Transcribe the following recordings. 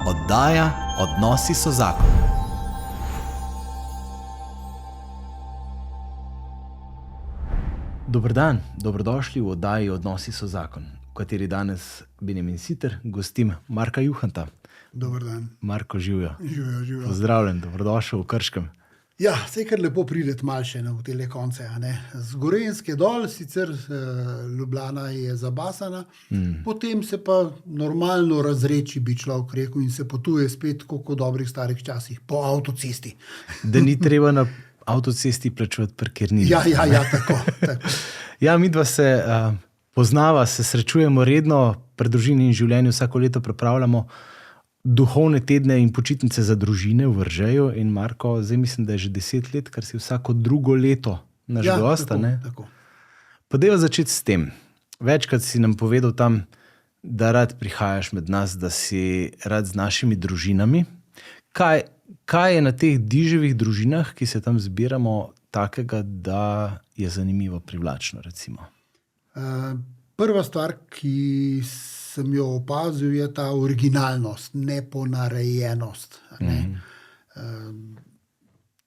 Oddaja Odnosi so zakon. Dober dan, dobrodošli v oddaji Odnosi so zakon, v kateri danes Benjamin Siter gostim Marka Juhanta. Dober dan. Marko, živijo. Živijo. Pozdravljen, dobrodošel v Krškem. Ja, sej kar lepo prideti malo še v tele konce. Z Gorenjske dol, sicer Ljubljana je zabasana, potem se pa normalno razreči, bi človek rekel, in se potuje spet kot v dobrih starih časih, po avtocesti. Da ni treba na avtocesti plačevati parkirnine. Ja, tako. Ja, midva se poznava, se srečujemo redno, pri družini in življenju vsako leto pripravljamo duhovne tedne in počitnice za družine v Vržeju. In Marko, zdaj mislim, da je že 10 let, kar si vsako drugo leto naš gost. Tako. Pa dajva začeti s tem. Večkrat si nam povedal tam, da rad prihajaš med nas, da si rad z našimi družinami. Kaj je na teh diževih družinah, ki se tam zbiramo, takega, da je zanimivo, privlačno, recimo? Prva stvar, ki sem jo opazil, je ta originalnost, neponarejenost.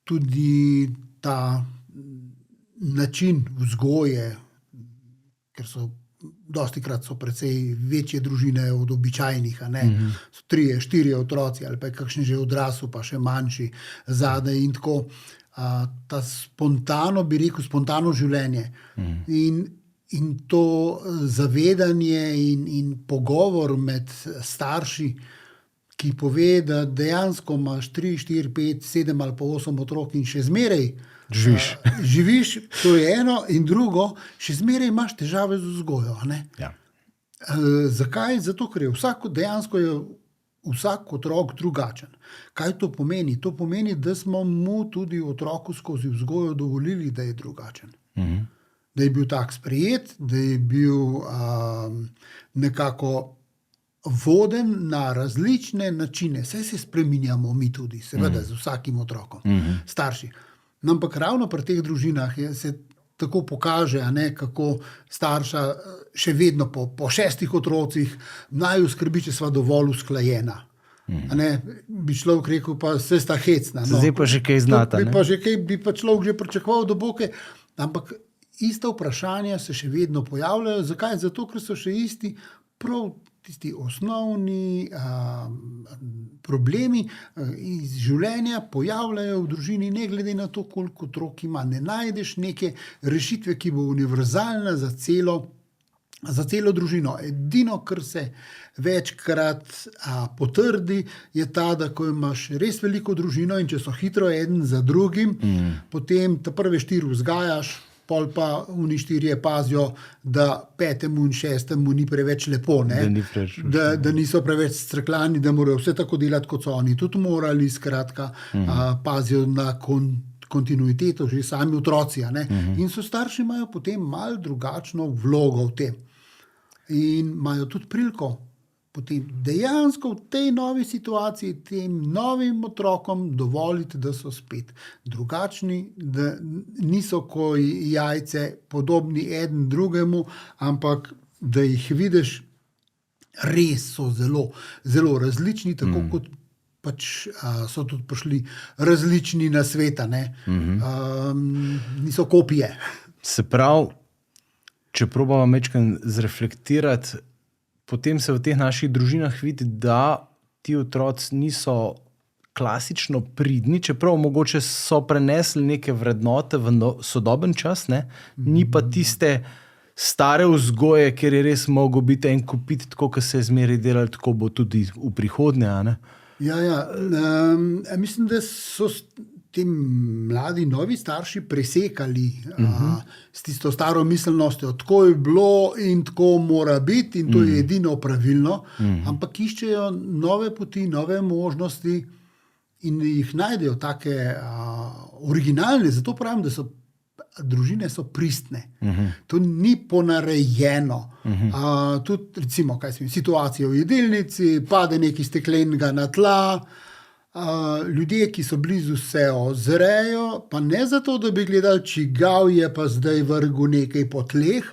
Tudi ta način vzgoje, ker dostikrat so precej večje družine od običajnih, so 3, 4 otroci ali pa je kakšen že odrasel, pa še manjši zadaj in tako. Ta spontano, bi rekel, spontano življenje. In to zavedanje in pogovor med starši, ki pove, da dejansko imaš 3, 4, 5, 7 ali pa 8 otrok in še zmeraj živiš, to je eno, in drugo, še zmeraj imaš težave z vzgojo. Ja. Zakaj? Zato, ker dejansko je vsak otrok drugačen. Kaj to pomeni? To pomeni, da smo mu tudi otroku skozi vzgojo dovolili, da je drugačen. Da je bil tak sprejet, da je bil nekako voden na različne načine. Saj se spreminjamo mi tudi, seveda z vsakim otrokom, starši. Ampak ravno pri teh družinah se tako pokaže, kako starša še vedno po 6 otrocih naj skrbi, če sva dovolj usklajena. Bi človek rekel, pa se sta hecna. Zdaj pa že kaj znata. Bi pa človek že pričakoval do boke, ampak ista vprašanja se še vedno pojavljajo. Zakaj? Zato, ker so še tisti osnovni problemi iz življenja pojavljajo v družini, ne glede na to, koliko otrok ima. Ne najdeš neke rešitve, ki bo univerzalna za celo družino. Edino, kar se večkrat potrdi, je ta, da ko imaš res veliko družino in če so hitro eden za drugim, potem te prve 4 vzgajaš, pol pa oni 4 pazijo, da 5. in 6. ni preveč lepo, da niso preveč strklani, da morajo vse tako delati, kot so oni tudi morali, skratka, pazijo na kontinuiteto, že sami otroci. In so starši imajo potem malo drugačno vlogo v tem. In imajo tudi priliko potem dejansko v tej novi situaciji tem novim otrokom dovoliti, da so spet drugačni, da niso kot jajce podobni eden drugemu, ampak da jih vidiš, res so zelo, zelo različni, tako kot so tudi prišli različni na sveta. Niso kopije. Se pravi, če probamo majčkeno zreflektirati, potem se v teh naših družinah vidi, da ti otroci niso klasično pridni, čeprav mogoče so prenesli neke vrednote v sodoben čas, ni pa tiste stare vzgoje, kjer je res mogel biti en kupiti, tako kot se je zmeraj delali, tako bo tudi v prihodnje. Ja. Mislim, da so ti mladi, novi starši presekali s tisto staro miselnostjo, tako je bilo in tako mora biti in to je edino pravilno, ampak iščejo nove poti, nove možnosti in jih najdejo take originalne. Zato pravim, da družine so pristne. To ni ponarejeno. Tudi recimo, situacija v jedilnici, pade nekaj steklenega na tla, ljudje, ki so blizu, se ozrejo, pa ne zato, da bi gledali, čigav je pa zdaj vrgu nekaj po tleh,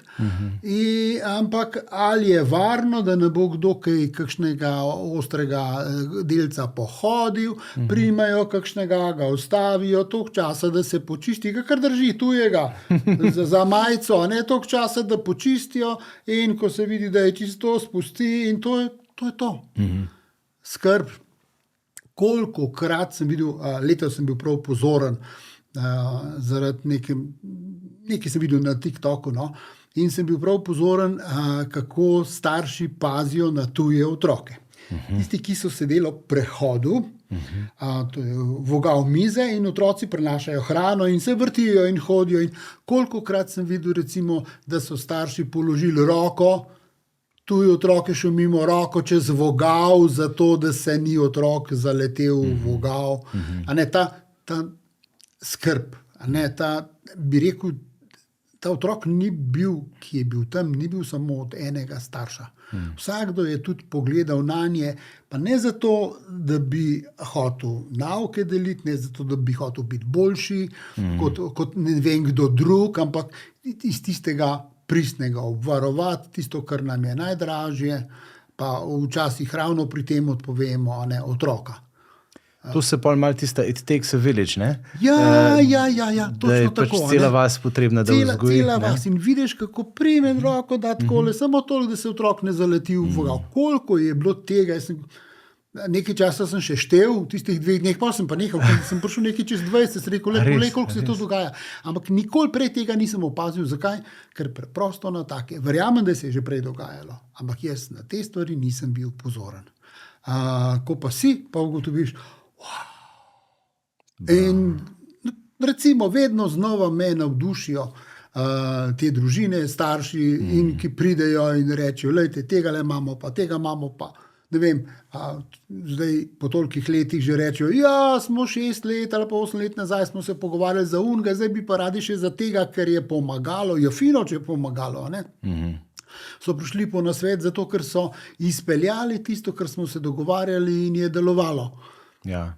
ampak ali je varno, da ne bo kdo kakšnega ostrega delca pohodil, primajo kakšnega, ga ustavijo, toliko časa, da se počisti, kar drži tujega za majico, ne toliko časa, da počistijo, in ko se vidi, da je čisto, spusti, in to je to. Skrb. Kolikokrat sem videl, letos sem bil prav pozoren zaradi nekaj sem videl na TikToku, no, in sem bil prav pozoren, kako starši pazijo na tuje otroke. Tisti, ki so sedeli ob prehodu, to je vogal mize in otroci prinašajo hrano in se vrtijo in hodijo. In kolikokrat sem videl, recimo, da so starši položili roko, tuji otrok je šel mimo roko čez vogal, zato da se ni otrok zaletel v vogal. A ne, ta skrb, a ne, bi rekel, ta otrok ni bil, ki je bil tam, ni bil samo od enega starša. Vsakdo je tudi pogledal na nje, pa ne zato, da bi hotel nauke deliti, ne zato, da bi hotel biti boljši, kot ne vem kdo drug, ampak iz tistega pristnega obvarovati, tisto, kar nam je najdražje, pa včasih ravno pri tem odpovemo, a ne, otroka. To se pa malo tista it takes a village, ne? Ja, da je pač tako, cela vas potrebna, da vzgoji. Cela vas in vidiš, kako prime roko da takole, samo toliko, da se otrok ne zaleti v vogal. Koliko je bilo tega, nekaj časa sem še štev, v tistih 2 dneh, pa sem pa nehal, sem prišel nekaj čez 20, sem rekel, koliko se to dogaja. Ampak nikoli prej tega nisem opazil. Zakaj? Ker preprosto na take. Verjamem, da se je že prej dogajalo, ampak jaz na te stvari nisem bil pozoren. Ko pa si, pa ugotoviš, in recimo vedno znova me navdušijo te družine, starši, in ki pridejo in rečejo, lejte, tega le imamo, pa tega imamo, pa ne vem, zdaj po tolikih letih že rečejo, ja, smo 6 let ali pa 8 let nazaj smo se pogovarjali za unga, zdaj bi pa radi še za tega, ker je pomagalo, je fino, če je pomagalo, ne? So prišli po nasvet zato, ker so izpeljali tisto, kar smo se dogovarjali in je delovalo. Ja.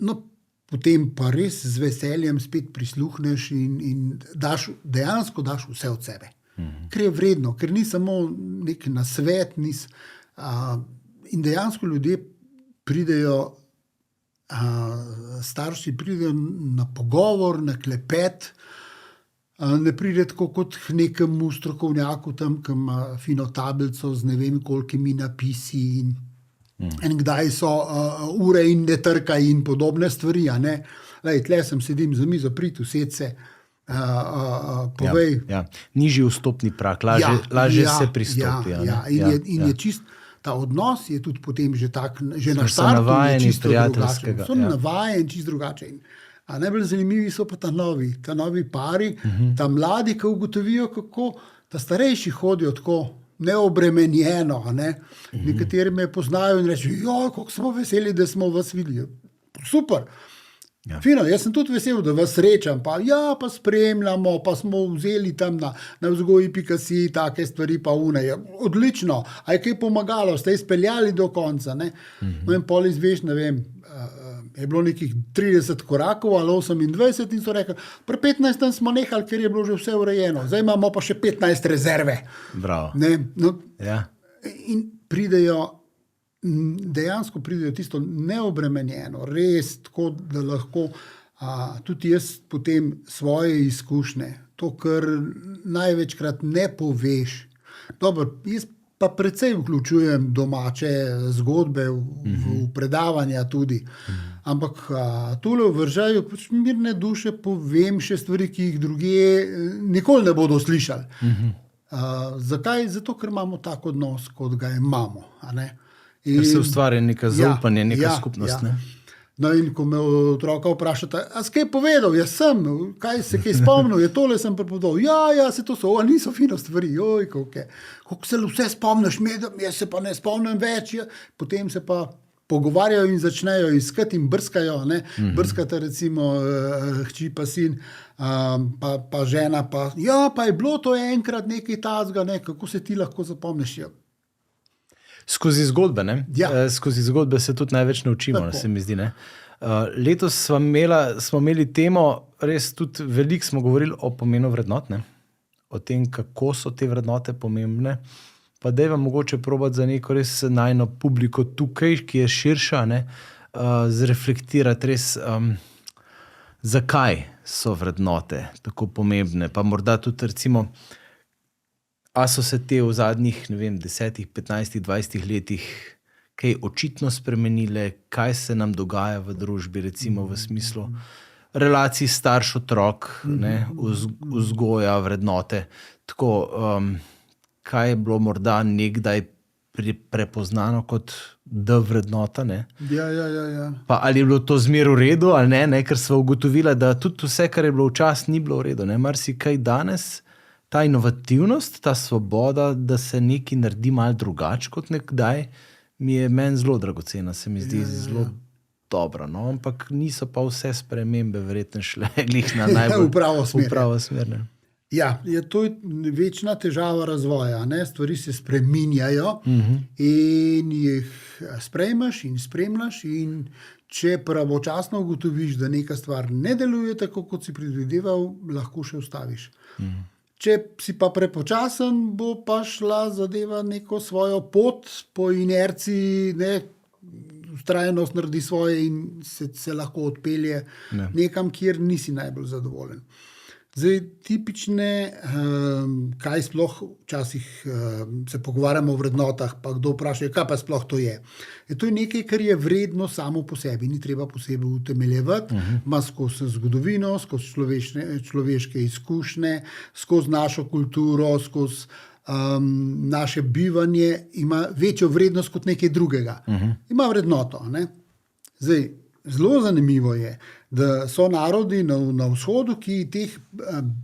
No, potem pa res z veseljem spet prisluhneš in dejansko daš vse od sebe. Ker je vredno, ker ni samo nek nasvet, in dejansko ljudje pridejo, starši pridejo na pogovor, na klepet, ne pride tako kot k nekemu strokovnjaku tam, ki ima fino tablico z ne vem kolikimi napisi in kdaj so ure in ne trka in podobne stvari. Lej, tle sedim za mizo, prid, used se, povej. Ja. Nižji vstopni prak, lažje se pristopi. Je čist, ta odnos je tudi potem že tak, že na štartu je čisto drugačen. So navajeni čisto drugačen. A najbolj zanimivi so pa ta novi pari, ta mladi, ki ugotovijo, kako ta starejši hodijo tako neobremenjeno. Nekateri me poznajo in rečejo, kako smo veseli, da smo vas videli. Super. Ja. Fino, jaz sem tudi vesel, da vas srečam, pa spremljamo, pa smo vzeli tam na vzgoji.si take stvari, pa unejo. Odlično, a je kaj pomagalo, ste izpeljali do konca, ne? No in pol izveš, ne vem, je bilo nekih 30 korakov ali 28 in so rekli, pri 15 smo nehali, ker je bilo že vse urejeno, zdaj imamo pa še 15 rezerve. Bravo. Ne? No, ja. In dejansko pridejo tisto neobremenjeno, res tako, da lahko tudi jaz potem svoje izkušnje, to, kar največkrat ne poveš. Dobro, jaz pa precej vključujem domače zgodbe v predavanja tudi, ampak tole v Vržaju pač mirne duše povem še stvari, ki jih drugje nikoli ne bodo slišali. Zakaj? Zato, ker imamo tak odnos, kot ga imamo, a ne? Ker se ustvarja neka zaupanje, neka skupnost. Ne? No in ko me otroka vprašata, a si kaj povedal, jaz sem, kaj se kaj spomnil, je tole sem prepovedal, se to so, niso fino stvari, kako se vse spomniš, jaz se pa ne spomnim več, potem se pa pogovarjajo in začnejo iskati in brskajo, brskata recimo hči pa sin, pa žena, pa je bilo to enkrat nekaj tazga, kako se ti lahko zapomniš, Skozi zgodbe, ne? Ja. Skozi zgodbe se tudi največ naučimo, Tako. se mi zdi. Ne? Letos smo imeli temo, res tudi veliko smo govorili o pomenu vrednot, ne? O tem, kako so te vrednote pomembne. Pa dajva mogoče probati za neko res najno publiko tukaj, ki je širša, ne? Zreflektirati res, zakaj so vrednote tako pomembne. Pa morda tudi recimo, a so se te v zadnjih, ne vem, 10, 15, 20 letih kaj očitno spremenile, kaj se nam dogaja v družbi, recimo v smislu relacij starš-otrok, vzgoja, vrednote. Tako, kaj je bilo morda nekdaj prepoznano kot vrednota, ne? Ja. Pa ali je bilo to zmer v redu ali ne, ker smo ugotovili, da tudi vse, kar je bilo včasih, ni bilo v redu. Marsikaj danes, ta inovativnost, ta svoboda, da se nekaj naredi malo drugače kot nekdaj, mi je meni zelo dragocena, se mi zdi zelo dobro. No? Ampak niso pa vse spremembe verjetno šle glih na najbolj v pravo smer. V pravo smer, ne. Ja, to je večna težava razvoja. Ne? Stvari se spreminjajo in jih sprejmeš in spremljaš, in če pravočasno ugotoviš, da neka stvar ne deluje tako, kot si predvideval, lahko še ustaviš. Če si pa prepočasen, bo pa šla zadeva neko svojo pot po inerciji, vztrajnost naredi svoje in se lahko odpelje nekam, kjer nisi najbolj zadovoljen. Zdaj, tipične, kaj sploh včasih se pogovarjamo o vrednotah, pa kdo vpraša, kaj pa sploh to je. To je nekaj, kar je vredno samo po sebi, ni treba posebej utemeljevati, ima skozi zgodovino, skozi človeške izkušnje, skozi našo kulturo, skozi naše bivanje, ima večjo vrednost kot nekaj drugega. Ima vrednoto. Ne? Zdaj, zelo zanimivo je, da so narodi na vzhodu, ki teh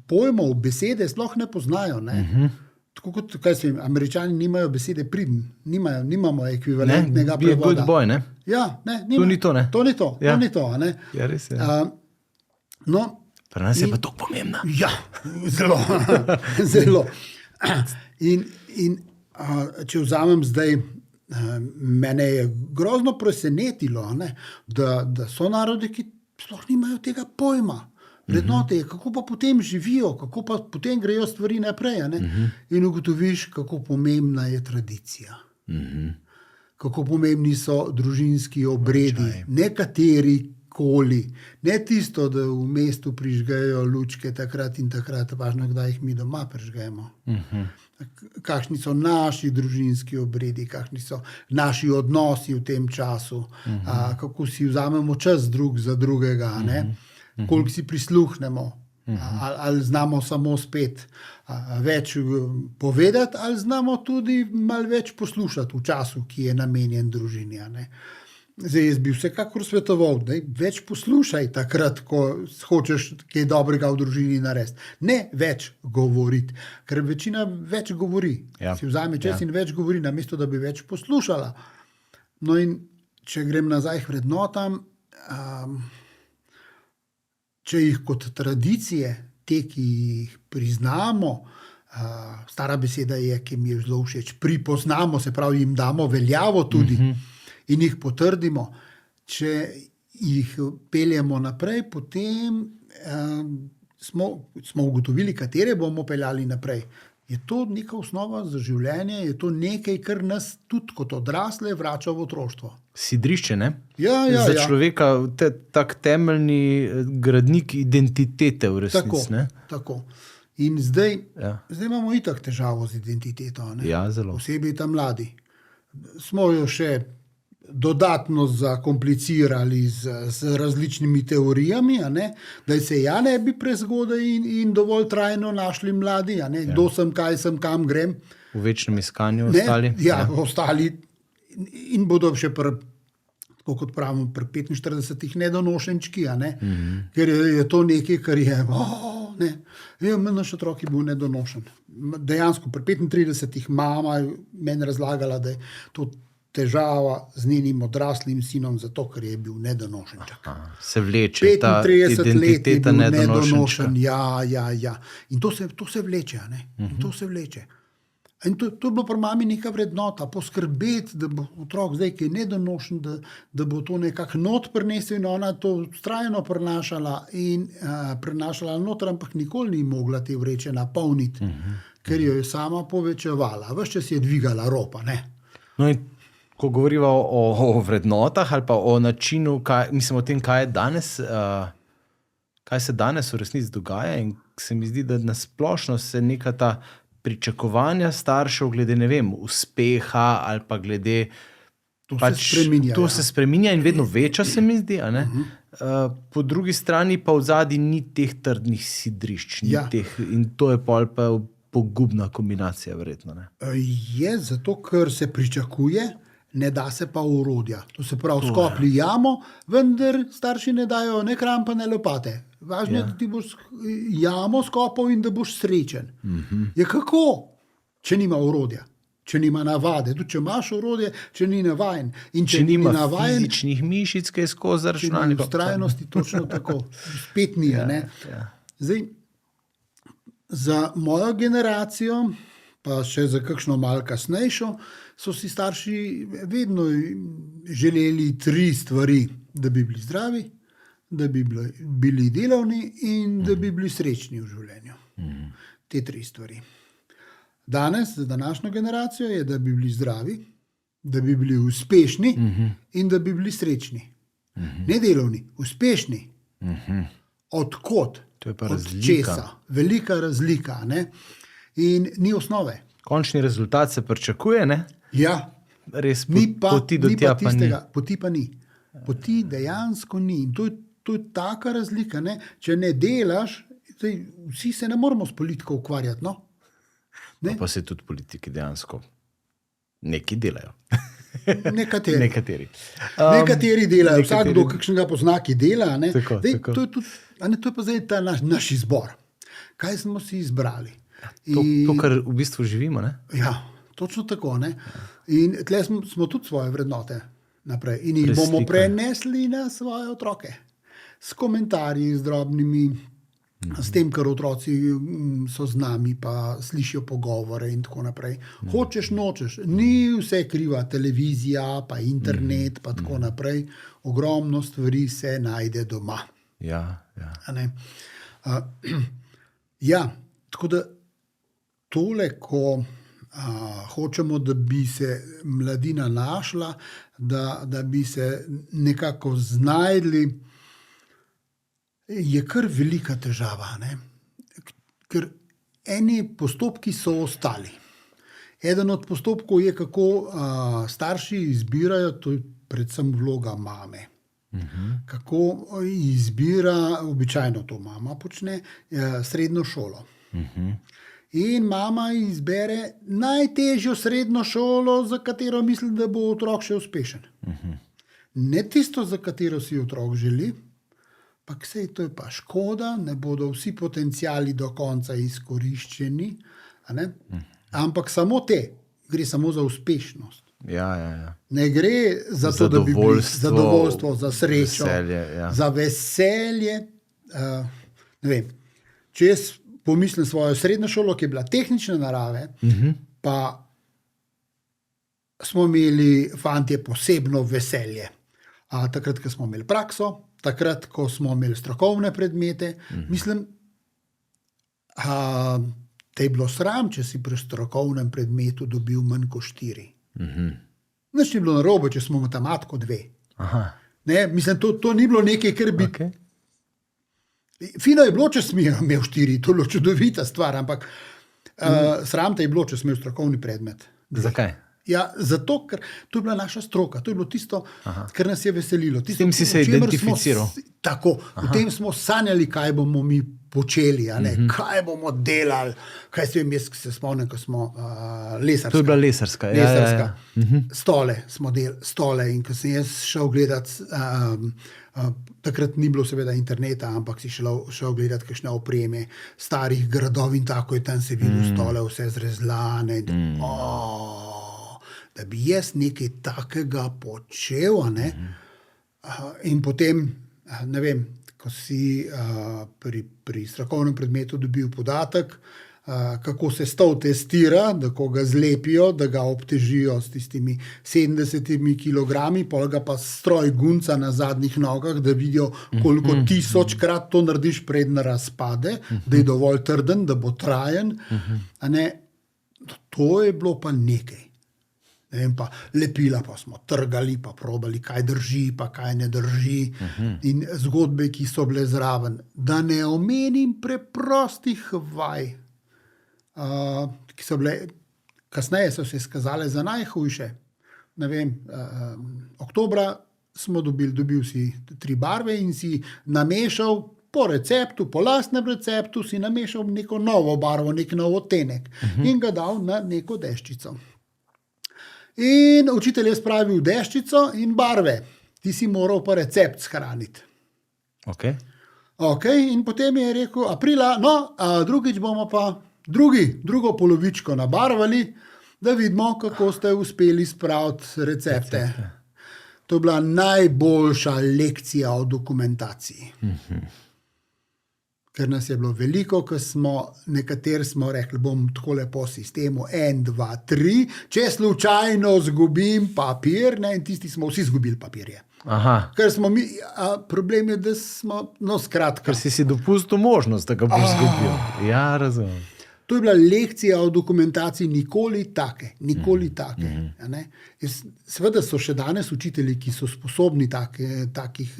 pojmov, besede sploh ne poznajo. Ne? Tako kot, Američani nimajo besede pridn, nimamo ekvivalentnega prevoda. Be a good boy, ne? Ja, ne, To ni to, ne? To ni to, Ja. to ni to, ne? Ja, res je. Pri nas je pa to pomembno. Ja, zelo. In če vzamem zdaj, mene je grozno presenetilo, da so narodi, ki sploh nimajo tega pojma. Vrednote je, kako pa potem živijo, kako pa potem grejo stvari naprej. In ugotoviš, kako pomembna je tradicija. Kako pomembni so družinski obredi, nekateri koli, ne tisto, da v mestu prižgejo lučke takrat in takrat, važno, kdaj jih mi doma prižgemo. Kakšni so naši družinski obredi, kakšni so naši odnosi v tem času, kako si vzamemo čas drug za drugega, koliko si prisluhnemo, ali znamo samo spet več povedati, ali znamo tudi malo več poslušati v času, ki je namenjen družini. Zdaj, jaz bi vsekakor svetoval, da več poslušaj takrat, ko hočeš kaj dobrega v družini narediti. Ne več govoriti, ker večina več govori. Ja. Si vzame čas in več govori, namesto da bi več poslušala. No in če grem nazaj k vrednotam, če jih kot tradicije, te, ki jih priznamo, stara beseda je, ki mi je zelo všeč, pripoznamo, se pravi, jim damo veljavo tudi, in jih potrdimo, če jih peljemo naprej, potem smo ugotovili, katere bomo peljali naprej. Je to neka osnova za življenje, je to nekaj, kar nas tudi kot odrasle vrača v otroštvo. Sidrišče, ne? Ja. Za človeka tak temeljni gradnik identitete v resnici, ne? Tako. In zdaj imamo itak težavo z identiteto, ne? Ja, zelo. Posebej ta mladi. Smo jo še dodatno zakomplicirali z različnimi teorijami, da se ne bi prezgodaj in dovolj trajno našli mladi, kdo sem, kaj sem, kam grem. V večnem iskanju ostali. Ostali in bodo še tako kot pravimo, pri 45 nedonošenčki, ker je to nekaj, kar je, naš otrok je bil nedonošen. Dejansko pri 35 mama meni razlagala, da je to težava z njenim odraslim sinom, zato ker je bil nedonošenček. Se vleče ta identiteta nedonošenčka. Ja. In to se vleče, In to se vleče. In to je bilo pri mami neka vrednota, poskrbeti, da bo otrok zdaj, ki je nedonošen, da bo to nekako not prinesel in ona to vztrajno prenašala in prenašala noter, ampak nikoli ni mogla te vreče napolniti, ker jo je sama povečevala. Ves čas je dvigala ropa, ne. No in ko govoriva o vrednotah ali pa o načinu, o tem, kaj je danes, kaj se danes v resnici dogaja, in se mi zdi, da nasplošno se neka ta pričakovanja staršev glede, ne vem, uspeha ali pa glede To se spreminja in vedno večja, se mi zdi, a ne? Po drugi strani pa v zadnji ni teh trdnih sidrišč, in to je pol pa pogubna kombinacija, verjetno, ne? Je, zato ker se pričakuje, ne da se pa orodja. To se pravi, skopli jamo, vendar starši ne dajo ne krampa, ne lopate. Važno je, da ti boš jamo skopal in da boš srečen. Je kako, če nima orodja, če nima navade, tudi če imaš orodje, če ni navajen. In če nima fizičnih mišic, ki je skozi računalnik. Če nima vztrajnosti, točno tako. Spet ni, ne. Zdaj, za mojo generacijo, pa še za kakšno malo kasnejšo, so si starši vedno želeli 3 stvari, da bi bili zdravi, da bi bili delavni in da bi bili srečni v življenju. Te 3 stvari. Danes, za današnjo generacijo, je, da bi bili zdravi, da bi bili uspešni in da bi bili srečni. Ne delavni, uspešni. Od kod? To je pa od razlika. Česa? Velika razlika, ne? In ni osnove. Končni rezultat se pričakuje, ne? Ja. Res poti do tja pa ni. Poti pa ni. Poti dejansko ni. In to je taka razlika, ne? Če ne delaš, vsi se ne moramo s politiko ukvarjati, no? Pa se tudi politiki dejansko neki delajo. Nekateri. Nekateri delajo, vsakdo kakšnega pozna, ki dela. Ne? Tako. To je pa zdaj ta naš izbor. Kaj smo si izbrali? To, kar v bistvu živimo, ne? Ja, točno tako, ne? In tle smo tudi svoje vrednote naprej. In jih bomo prenesli na svoje otroke. S komentarji, z drobnimi, s tem, kar otroci so z nami, pa slišijo pogovore in tako naprej. Hočeš, nočeš. Ni vse kriva televizija, pa internet, pa tako naprej. Ogromno stvari se najde doma. Ja. Ja, tako da tole, ko hočemo, da bi se mladina našla, da bi se nekako znajdli, je kar velika težava, ne? Ker eni postopki so ostali. Eden od postopkov je, kako starši izbirajo, to je predvsem vloga mame. Kako izbira, običajno to mama počne, srednjo šolo. In mama izbere najtežjo srednjo šolo, za katero misli, da bo otrok še uspešen. Ne tisto, za katero si otrok želi, pa sej to je pa škoda, ne bodo vsi potenciali do konca izkoriščeni, ampak samo gre samo za uspešnost. Ja. Ne gre za to, da bi bili zadovoljstvo, za srečo, veselje, za veselje. Ne vem, če jaz pomislim svojo srednjo šolo, ki je bila tehnične narave, pa smo imeli fantje posebno veselje. Takrat, ko smo imeli prakso, takrat, ko smo imeli strokovne predmete, mislim, te je bilo sram, če si pri strokovnem predmetu dobil manj kot 4. Nič ni bilo narobe, če smo matematiko 2. Ne, mislim, to ni bilo nekaj, kar bi... Okay. Fino je bilo, če si imel 4, to je bilo čudovita stvar, ampak sram te je bilo, če si imel strokovni predmet. Zakaj? Ja, zato, ker to je bila naša stroka, to je bilo tisto, kar nas je veselilo. S tem si se identificiral. Tako, v tem smo sanjali, kaj bomo mi počeli, kaj bomo delali, kaj se spomnim, ko smo lesarska. To je bila lesarska. Ja. Stole in ko sem jaz šel gledat, takrat ni bilo seveda interneta, ampak si šel gledat kakšne opreme starih gradov in tako je tam se videl stole, vse zrezlane. Da bi jaz nekaj takega počel, in potem, ne vem, ko si pri strokovnem predmetu dobil podatek, kako se stol testira, da ko ga zlepijo, da ga obtežijo s tistimi 70 kilogrami, pol ga pa stroj gunca na zadnjih nogah, da vidijo, koliko 1000krat to narediš, preden razpade, da je dovolj trden, da bo trajen. A ne, to je bilo pa nekaj. Ne vem, pa lepila pa smo trgali, pa probali, kaj drži, pa kaj ne drži. In zgodbe, ki so bile zraven. Da ne omenim preprostih vaj, ki so bile, kasneje so se izkazale za najhujše. Ne vem, oktobra smo dobil si 3 barve in si namešal po receptu, po lastnem receptu, si namešal neko novo barvo, nek nov odtenek in ga dal na neko deščico. In učitelj je spravil deščico in barve. Ti si moral pa recept shraniti. Okay, in potem je rekel, aprila, drugič bomo pa drugo polovičko nabarvali, da vidimo, kako ste uspeli spraviti recepte. To je bila najboljša lekcija o dokumentaciji. Ker nas je bilo veliko, ker nekateri smo rekli, bom takole po sistemu 1, 2, 3, če slučajno zgubim papir, ne, in tisti smo vsi zgubili papirje. Ker smo mi, problem je, da smo, skratka. Ker si dopustil možnost, da ga boš zgubil. Ja, razumem. To je bila lekcija o dokumentaciji, nikoli take. Seveda so še danes učitelji, ki so sposobni takih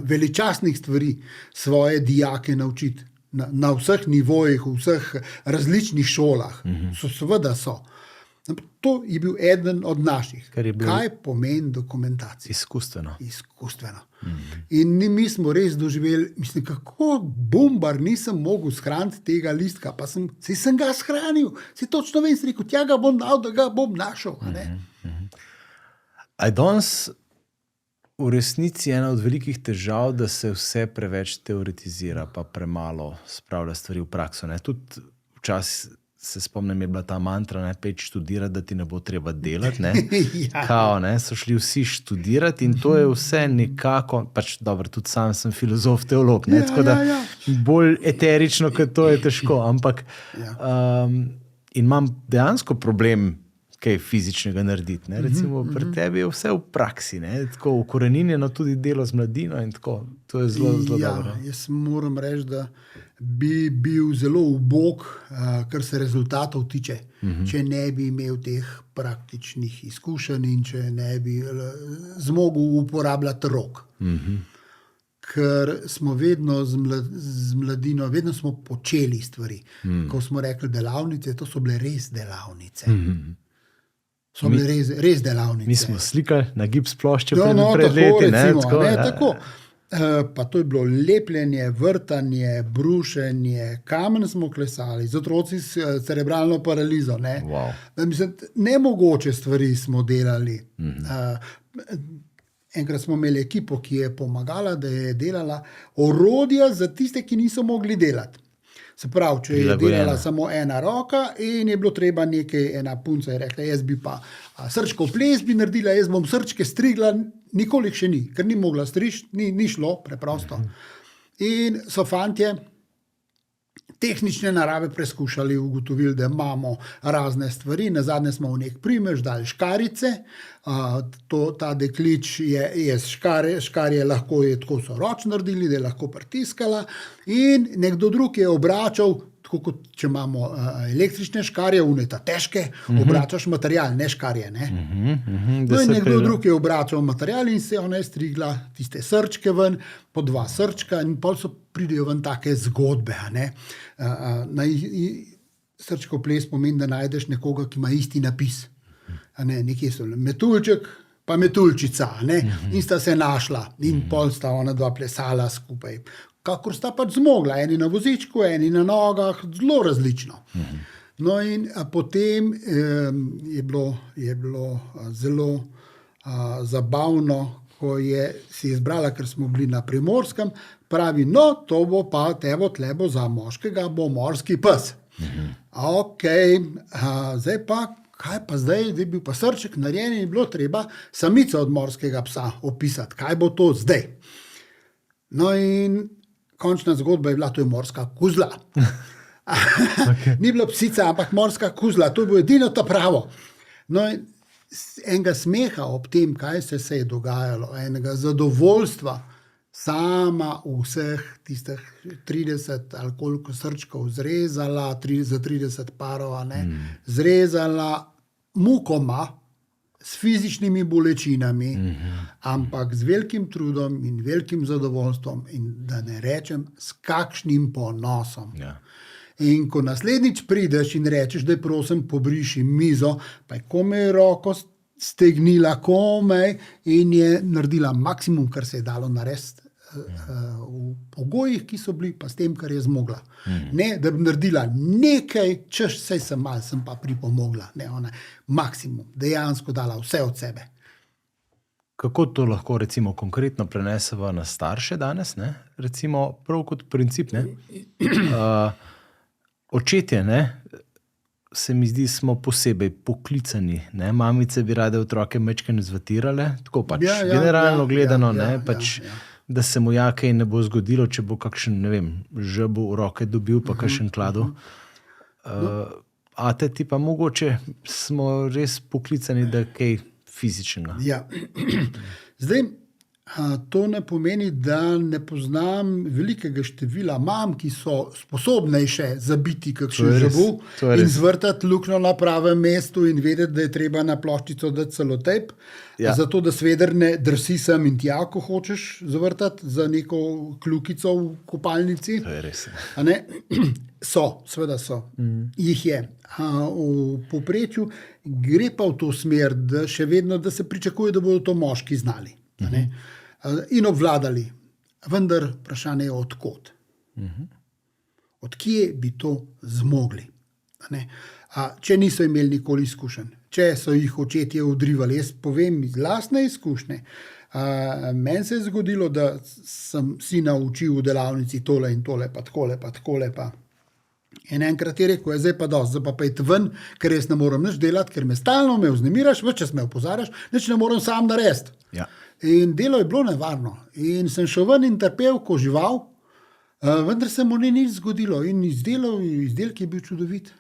veličastnih stvari svoje dijake naučiti. Na vseh nivojih, v vseh različnih šolah. Seveda so. To je bil eden od naših. Kaj pomeni dokumentacija? Izkustveno. In mi smo res doživeli, mislim, kako bombar nisem mogel shraniti tega listka, pa sem ga shranil. Točno vem, sem rekel, tja ga bom dal, da ga bom našel. A je danes v resnici ena od velikih težav, da se vse preveč teoretizira, pa premalo spravlja stvari v prakso. Tudi včasih se spomnim, je bila ta mantra, ne, peč študirati, da ti ne bo treba delati. So šli vsi študirati in to je vse nekako, dobro, tudi sam sem filozof, teolog, tako da bolj eterično, kot to je težko, ampak in imam dejansko problem kaj fizičnega narediti. Recimo pri tebi je vse v praksi, tako ukoreninjeno tudi delo z mladino in tako. To je zelo dobro. Jaz moram reči, da bi bil zelo ubog, kar se rezultatov tiče, če ne bi imel teh praktičnih izkušenj in če ne bi zmogel uporabljati rok. Ker smo vedno z mladino, vedno smo počeli stvari. Ko smo rekli delavnice, to so bile res delavnice. So bile res delavnice. Mi smo slikali na gips plošče pred leti. Tako. Pa to je bilo lepljenje, vrtanje, brušenje, kamen smo klesali, z otroci s cerebralno paralizo. Wow. Mislim, nemogoče stvari smo delali. Enkrat smo imeli ekipo, ki je pomagala, da je delala orodja za tiste, ki niso mogli delati. Se pravi, če je delala samo ena roka in je bilo treba nekaj, ena punca je rekla, jaz bi pa srčkov ples bi naredila, jaz bom srčke strigla, nikoli še ni, ker ni mogla strižiti, ni šlo, preprosto. In so fantje tehnične narave preskušali, ugotovili, da imamo razne stvari, nazadnje smo v nek primež dali škarice, ta deklič je škarje lahko je tako so ročno naredili, da je lahko pritiskala in nekdo drug je obračal, tako kot če imamo električne škarje, uneta težke, obračaš material, ne škarje. In nekdo drug je obračal material in se ona je strigla tiste srčke ven, po 2 srčka in pol pridejo ven take zgodbe. Srčkov ples pomeni, da najdeš nekoga, ki ima isti napis. Nekje so metuljček pa metuljčica, in sta se našla in pol sta ona dva plesala skupaj. Kakor sta pač zmogla, eni na vozičku, eni na nogah, zelo različno. No in potem je bilo zelo zabavno, ko si izbrala, ker smo bili na Primorskem, pravi, to bo pa tevo tlebo za moškega, bo morski pes. Zdaj pa, kaj pa zdaj, da je bil pa srček narejen in je bilo treba samico od morskega psa opisati, kaj bo to zdaj. No in končna zgodba je bila, to je morska kozla. Ni bila psica, ampak morska kuzla, to je bilo edino to pravo. No, in enega smeha ob tem, kaj se je dogajalo, enega zadovoljstva, sama vseh tistih 30 ali koliko srčkov zrezala, za 30 parov, zrezala mukoma, s fizičnimi bolečinami, ampak z velikim trudom in velikim zadovoljstvom in da ne rečem, s kakšnim ponosom. Ja. In ko naslednjič prideš in rečeš, da je prosim pobriši mizo, pa je komaj roko stegnila komaj in je naredila maksimum, kar se je dalo narediti v pogojih, ki so bili, pa s tem, kar je zmogla. Ne, da bi naredila nekaj, češ, sej sem pa pripomogla. Ne, ona maksimum, dejansko dala vse od sebe. Kako to lahko recimo konkretno prenesemo na starše danes? Ne? Recimo prav kot princip. Očetje, ne? Se mi zdi, smo posebej poklicani. Ne? Mamice bi rade otroke majčkeno zvatirale, tako pač generalno gledano, da se mu kaj ne bo zgodilo, če bo kakšen, ne vem, žebu v roke dobil, pa kakšen kladu. Ate ti pa mogoče smo res poklicani, da kaj fizičnega. Ja. Zdaj, to ne pomeni, da ne poznam velikega števila mam, ki so sposobnejše zabiti kakšen žebu in zvrtati luknjo na pravem mestu in vedeti, da je treba na ploščico dati celotejp, zato da sveder ne drsi sem in tja, ko hočeš zavrtati za neko kljukico v kopalnici. To je res. Seveda so. Jih je. V povprečju gre pa v to smer, da še vedno, da se pričakuje, da bodo to moški znali. In obvladali. Vendar vprašanje je odkot. Od kje bi to zmogli? Če niso imeli nikoli izkušenj, če so jih očetje odrivali. Jaz povem iz lastne izkušnje. Meni se je zgodilo, da sem si naučil v delavnici tole in tole, pa takole, pa takole, pa. In enkrat je rekel, zdaj pa dosti, zdaj pa id ven, ker jaz ne moram nič delati, ker me stalno me vznemiraš, več čas me opozarjaš, nič ne moram sam narediti. Ja. In delo je bilo nevarno. In sem šel ven in trpel ko žival, vendar se mu ni nič zgodilo. In izdelek je bil čudovit.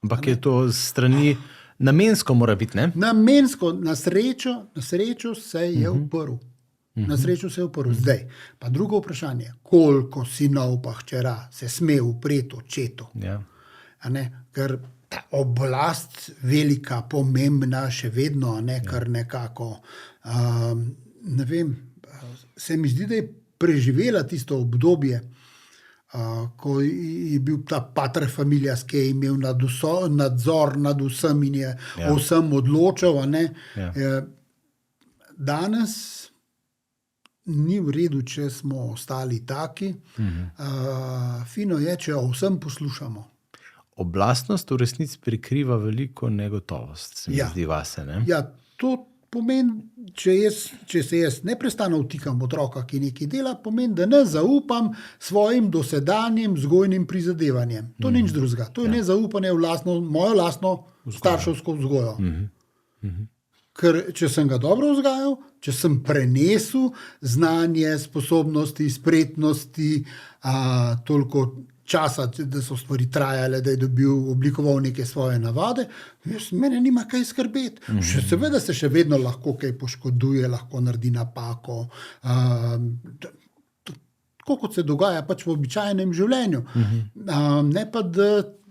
Ampak je to strani, namensko mora biti, ne? Namensko, na srečo se je uprl. Na srečo se je uprl. Zdaj, pa drugo vprašanje, koliko sinov pa hčera se sme upreti očetu? Ja. Ker ta oblast velika, pomembna, še vedno, kar nekako, ne vem, se mi zdi, da je preživela tisto obdobje, ko je bil ta pater familias, ki je imel nadzor nad vsem in je vsem odločal. Danes ni v redu, če smo ostali taki. Fino je, če o vsem poslušamo. Oblastnost v resnici prikriva veliko negotovost, se mi zdi vase. Ne? Ja, to pomeni, če se jaz neprestano vtikam otroka, ki nekaj dela, pomeni, da ne zaupam svojim dosedanjim vzgojnim prizadevanjem. To ni nič drugega. To je nezaupanje v mojo lastno starševsko vzgojo. Ker če sem ga dobro vzgajal, če sem prenesel znanje, sposobnosti, spretnosti, toliko časa, da so stvari trajale, da je oblikoval neke svoje navade, mene nima kaj skrbeti. Seveda se še vedno lahko kaj poškoduje, lahko naredi napako, tako kot se dogaja pač v običajnem življenju. Ne pa, da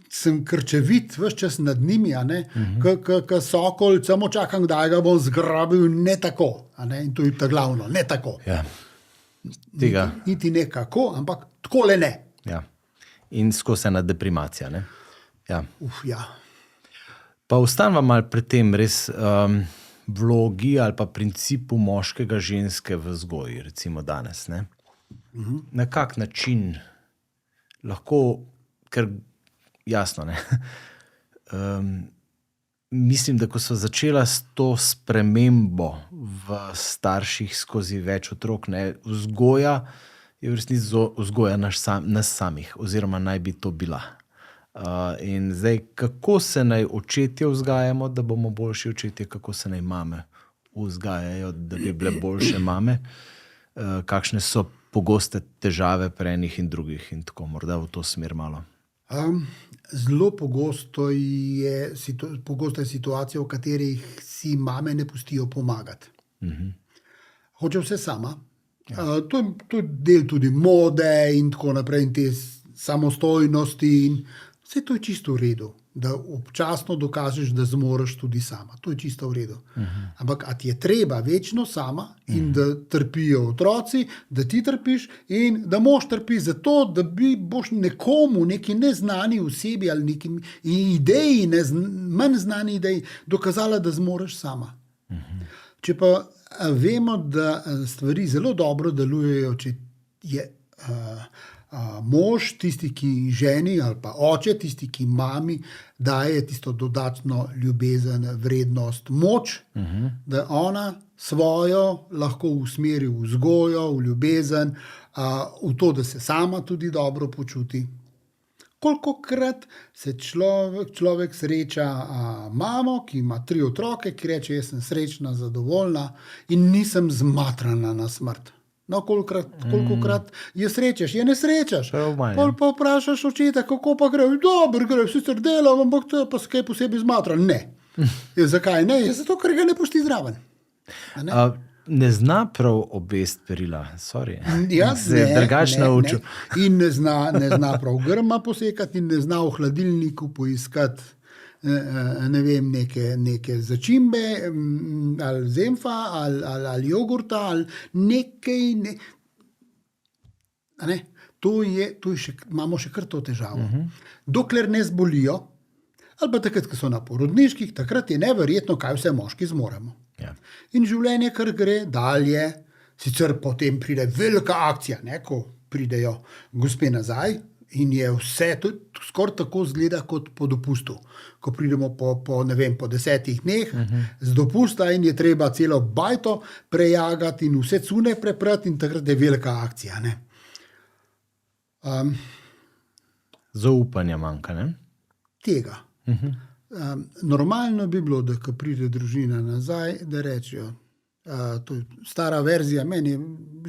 sem krčevit ves čas nad njimi, ka sokol, samo čakam, da ga bom zgrabil, ne tako. In to je ta glavno, ne tako. Ja. Niti ne kako, ampak takole ne. Ja. In skozi ena deprimacija. Ne? Ja. Ja. Pa ostanva malo pri tem res vlogi ali pa principu moškega ženske v vzgoji, recimo danes. Ne? Na kak način lahko, ker jasno, ne? Mislim, da ko so začela s to spremembo v starših skozi več otrok, ne? Vzgoja je v resnici vzgoja nas samih, oziroma naj bi to bila. In zdaj, kako se naj očetje vzgajamo, da bomo boljši očetje, kako se naj mame vzgajajo, da bi bile boljše mame, kakšne so pogoste težave pri enih in drugih in tako, morda v to smer malo. Zelo pogosto je situacija, v katerih si mame ne pustijo pomagati. Hoče vse sama. To je del tudi mode in tako naprej, in te samostojnosti. In vse to je čisto v redu, da občasno dokažeš, da zmoreš tudi sama. To je čisto v redu. Ampak a ti je treba večno sama in da trpijo otroci, da ti trpiš in da mož trpi zato, da boš nekomu, neki neznani osebi ali neki ideji, manj znani ideji, dokazala, da zmoreš sama. Če pa vemo, da stvari zelo dobro delujejo, če je mož tisti, ki ženi, ali pa oče tisti, ki mami daje tisto dodatno ljubezen, vrednost, moč, da ona svojo lahko usmeri v vzgojo, v ljubezen, v to, da se sama tudi dobro počuti. Kolikokrat se človek sreča mamo, ki ima 3 otroke, ki reče, jaz sem srečna, zadovoljna in nisem zmatrana na smrt. No, kolikokrat je srečaš, je ne srečaš. Pol pa vprašaš očeta, kako pa gre. Dobro gre, sicer delam, ampak to je pa kaj posebej zmatran. Ne. Zakaj ne? Zato, ker ga ne pusti zraven. Ne zna prav obest perila, sorry. Ja, se je drugače naučil. In ne zna prav grma posekati in ne zna v hladilniku poiskati ne vem, neke začimbe, ali zemfa, ali jogurta, ali nekaj. Imamo še kar to težavo. Dokler ne zbolijo, ali pa takrat, ko so na porodniških, takrat je neverjetno, kaj vse moški zmoremo. Ja. In življenje kar gre dalje, sicer potem pride velika akcija, ko pridejo gospe nazaj in je vse, skoraj tako zgleda kot po dopustu. Ko pridemo po 10 dneh z dopusta in je treba celo bajto prejagati in vse cune preprati in takrat je velika akcija. Zaupanja manjka, ne? Tega. Normalno bi bilo, da ko pride družina nazaj, da rečejo, to je stara verzija, meni je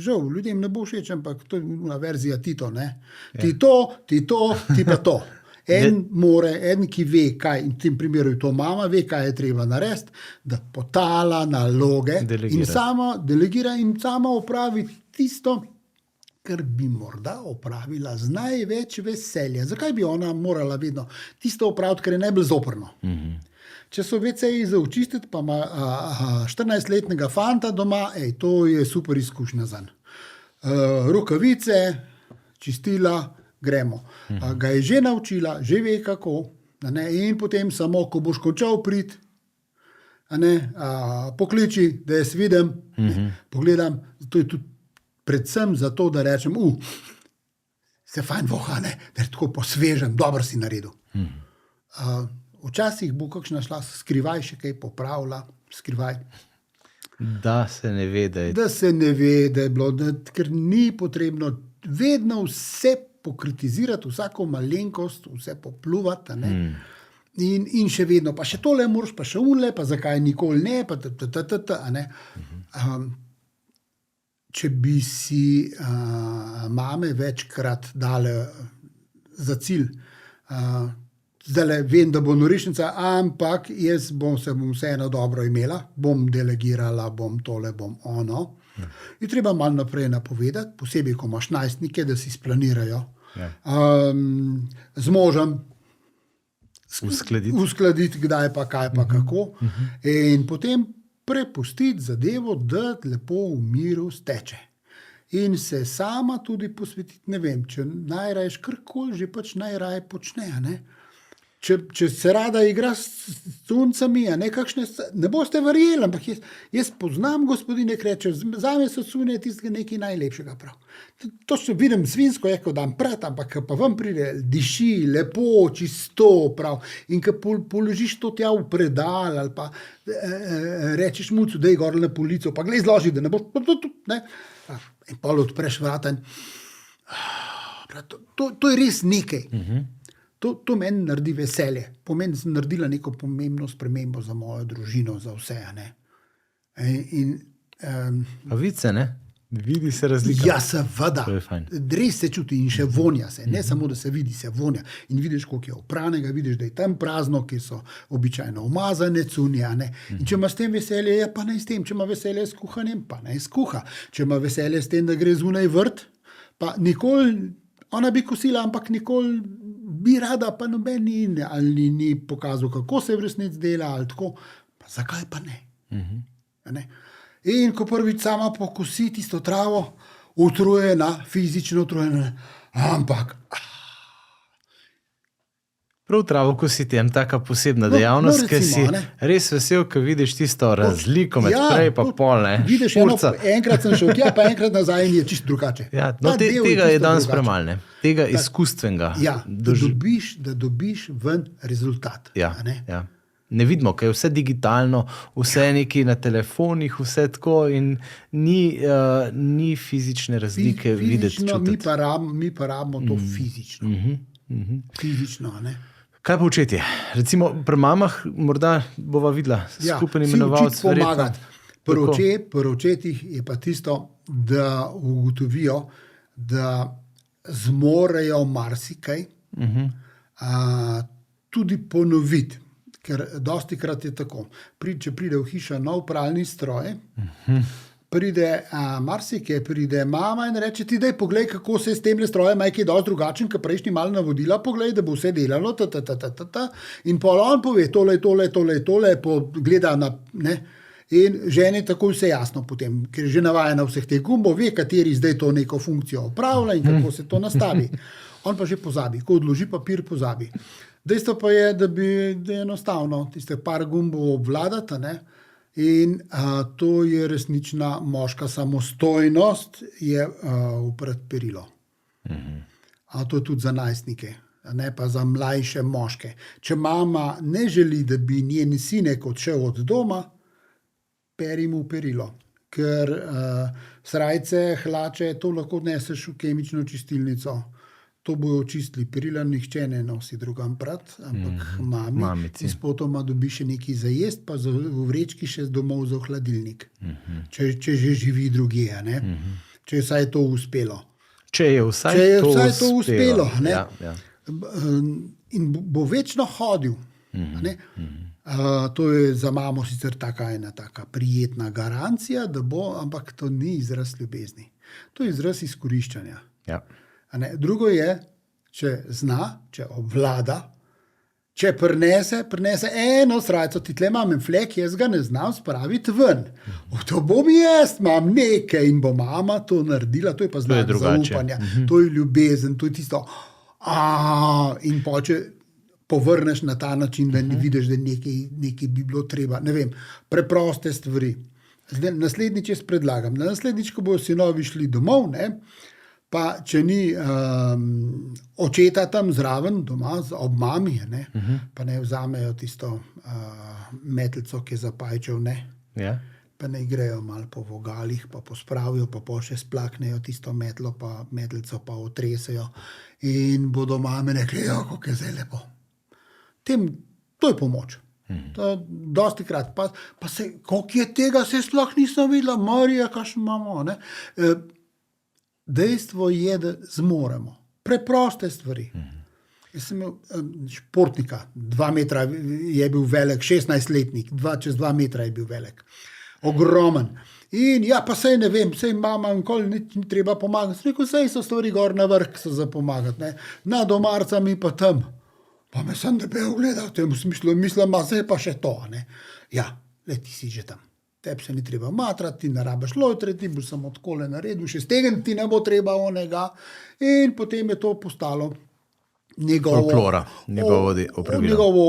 žal, ljudem ne bo všeč, ampak to je verzija Tito, ne? Ja. Ti pa to. En, ki ve, kaj, in v tem primeru je to mama, ve, kaj je treba narediti, da potala naloge in sama delegira in sama opravi tisto, kar bi morda opravila z največ veselja. Zakaj bi ona morala vedno tisto opraviti, kar je najbolj zoprno? Če so WC-ji za očistiti, pa ima 14-letnega fanta doma, to je super izkušnja zanj. Rokavice, čistila, gremo. Ga je že naučila, že ve kako. In potem samo, ko boš končal priti, pokliči, da jaz vidim, pogledam, to je tudi predvsem zato, da rečem, se fajn voha, da je tako posvežen, dobro si naredil. Včasih bo kakšna šla skrivaj še kaj popravila, skrivaj. Da se ne ve, da je... Da se ne ve, da je bilo, ker ni potrebno vedno vse pokritizirati, vsako malenkost, vse popluvati, in še vedno, pa še tole moraš, pa še unle, pa zakaj nikoli ne, pa če bi si mame večkrat dale za cilj, zdajle vem, da bo norišnica, ampak jaz se bom vseeno dobro imela, bom delegirala, bom tole, bom ono. Je treba malo naprej napovedati, posebej, ko imaš najstnike, da si splanirajo. Z možem uskladiti, kdaj pa, kaj pa, kako. In potem prepustiti zadevo, da lepo v miru steče. In se sama tudi posvetiti, ne vem, če najraje karkoli že pač najraje počne, Če se rada igra s suncami, ne boste verjeli, ampak jaz poznam gospodine, ki reče, zame so cunje tistega nekaj najlepšega prav. Točno vidim svinsko, ko dam prat, ampak pa vam pride, diši, lepo, čisto prav. In ko položiš to tja v predal, ali pa rečeš mucu, da je gor na polico, pa glej zloži, da ne boš, in pol odpreš vrata. To je res nekaj. To meni naredi veselje. Pomeni, da sem naredila neko pomembno spremembo za mojo družino, za vse. Pa vice, ne? Vidi se razlika. Ja, seveda. To je fajn. Res se čuti in še vonja se. Ne samo, da se vidi, se vonja. In vidiš, koliko je opranega, vidiš, da je tam prazno, ki so običajno umazane cunje. In če ima s tem veselje, je pa naj s tem. Če ima veselje s kuhanjem, pa naj skuha. Če ima veselje s tem, da gre zunaj vrt, pa nikoli, ona bi kosila, ampak nikoli bi rada, pa noben ni pokazal, kako se v resnici dela, ali tako. Pa zakaj pa ne? Ne? In ko prvič sama pokosi tisto travo, utrujena, fizično utrujena, ampak prav travo kositi je taka posebna dejavnost, ker si res vesel, ko vidiš tisto razliko med prej pa pol. Vidiš, enkrat sem šel tja, pa enkrat nazaj in je čisto drugače. Ja, tega je danes premalo, tega izkustvenega. Ja, da dobiš ven rezultat. Ja. Ne vidimo, ker je vse digitalno, vse nekaj na telefonih, vse tako in ni fizične razlike videti. Mi pa rabimo to fizično. Fizično, ne? Kaj pa očetje? Recimo pri mamah morda bova videla skupen imenovalec. Pomagati. Pri očetih je pa tisto, da ugotovijo, da zmorejo marsikaj, tudi ponoviti. Ker dostikrat je tako. Če pride v hišo nov pralni stroj, pride mama in reče ti, daj poglej, kako se s tem strojem je dosti drugačen, ker prejšnji malo navodila, poglej, da bo vse delalo, in pol on pove, tole, gleda na, ne, in ženi tako vse jasno potem, ker je že navajena vseh teh gumbov, ve, kateri zdaj to neko funkcijo opravlja in kako se to nastavi. On pa že pozabi, ko odloži papir, pozabi. Dejstvo pa je, da je enostavno tiste par gumbov obvladati, ne? In to je resnična moška samostojnost, je upreti perilo. To je tudi za najstnike, ne pa za mlajše moške. Če mama ne želi, da bi njen sinek odšel od doma, peri mu perilo. Ker srajce, hlače, to lahko neseš v kemično čistilnico. To bojo očistili, perila nihče ne nosi drugam prat, ampak mamici. In spotoma dobi še nekaj za jest, pa v vrečki še domov za hladilnik. Če že živi drugje, ne? Če je vsaj to uspelo. Če je vsaj to uspelo. Ne? Ja. In bo večno hodil. Ne? To je za mamo sicer ena taka prijetna garancija, da bo, ampak to ni izraz ljubezni. To je izraz izkoriščanja. Ja. Drugo je, če zna, če obvlada, če prinese eno srajco, ti tle imam en flek, jaz ga ne znam spraviti ven. To bom jaz, imam nekaj in bo mama to naredila, to je pa znak zaupanja, to je ljubezen, to je tisto, in poče povrneš na ta način, da ne vidiš, da nekaj bi bilo treba, ne vem, preproste stvari. Zdaj, naslednjič jaz predlagam, naslednjič, ko bojo sinovi šli domov, ne, pa če ni očeta tam zraven doma, ob mami, ne, pa ne vzamejo tisto metlico, ki je zapajčev, ne, pa ne grejo malo po vogalih, pa pospravijo, pa še splaknejo tisto metlico, pa otresejo in bodo mame rekli, kako je zdaj lepo. To je pomoč. To dosti krat. Pa se, koliko je tega, se sploh nisem videla, Marija, kakšen imamo, ne. Dejstvo je, da zmoremo. Preproste stvari. Jaz sem imel športnika, 2 metra je bil velik, 16-letnik, čez 2 metra je bil velik. Ogromen. In ja, pa sej ne vem, sej mama nikoli ni treba pomagati. Rekel, sej so stvari gor na vrh, so za pomagati. Ne? Na domarca mi pa tam. Pa me sem debel gledal, v tem smislu, mislim, sej pa še to. Ne? Ja, ti si že tam. Tebi se ni treba matrati, ti ne rabiš lojtre, ti boš samo takole naredil, še stegen ti ne bo treba onega. In potem je to postalo njegovo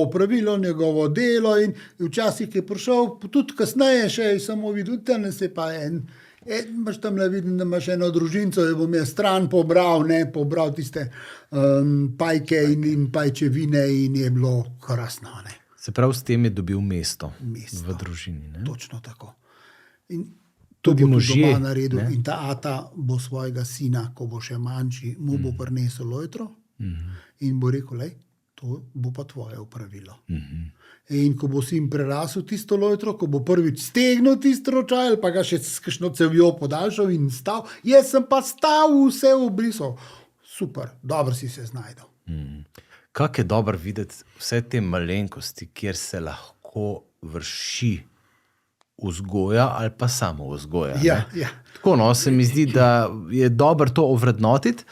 opravilo, njegovo delo in včasih je prišel, tudi kasneje še je samo videl, tam se pa imaš tam vidim, da imaš eno družinco, jo bom jaz stran pobral tiste pajke in pajčevine in je bilo krasno, ne. Se pravi, s tem je dobil mesto v družini. Ne? Točno tako. In to bo tudi doma naredil. Ne? In ta ata bo svojega sina, ko bo še manjši, mu bo prinesel lojtro in bo rekel, to bo pa tvoje opravilo. In ko bo sin prerasel tisto lojtro, ko bo prvič stegnil tisto ročaj, ali pa ga še s kakšno cevjo podaljšal in stal, jaz sem pa stal, vse obrisal. Super, dobro si se znajdel. Kako je dobro videti vse te malenkosti, kjer se lahko vrši vzgoja ali pa samo vzgoja. Ja, ja. Tako, no, se mi zdi, da je dobro to ovrednotiti,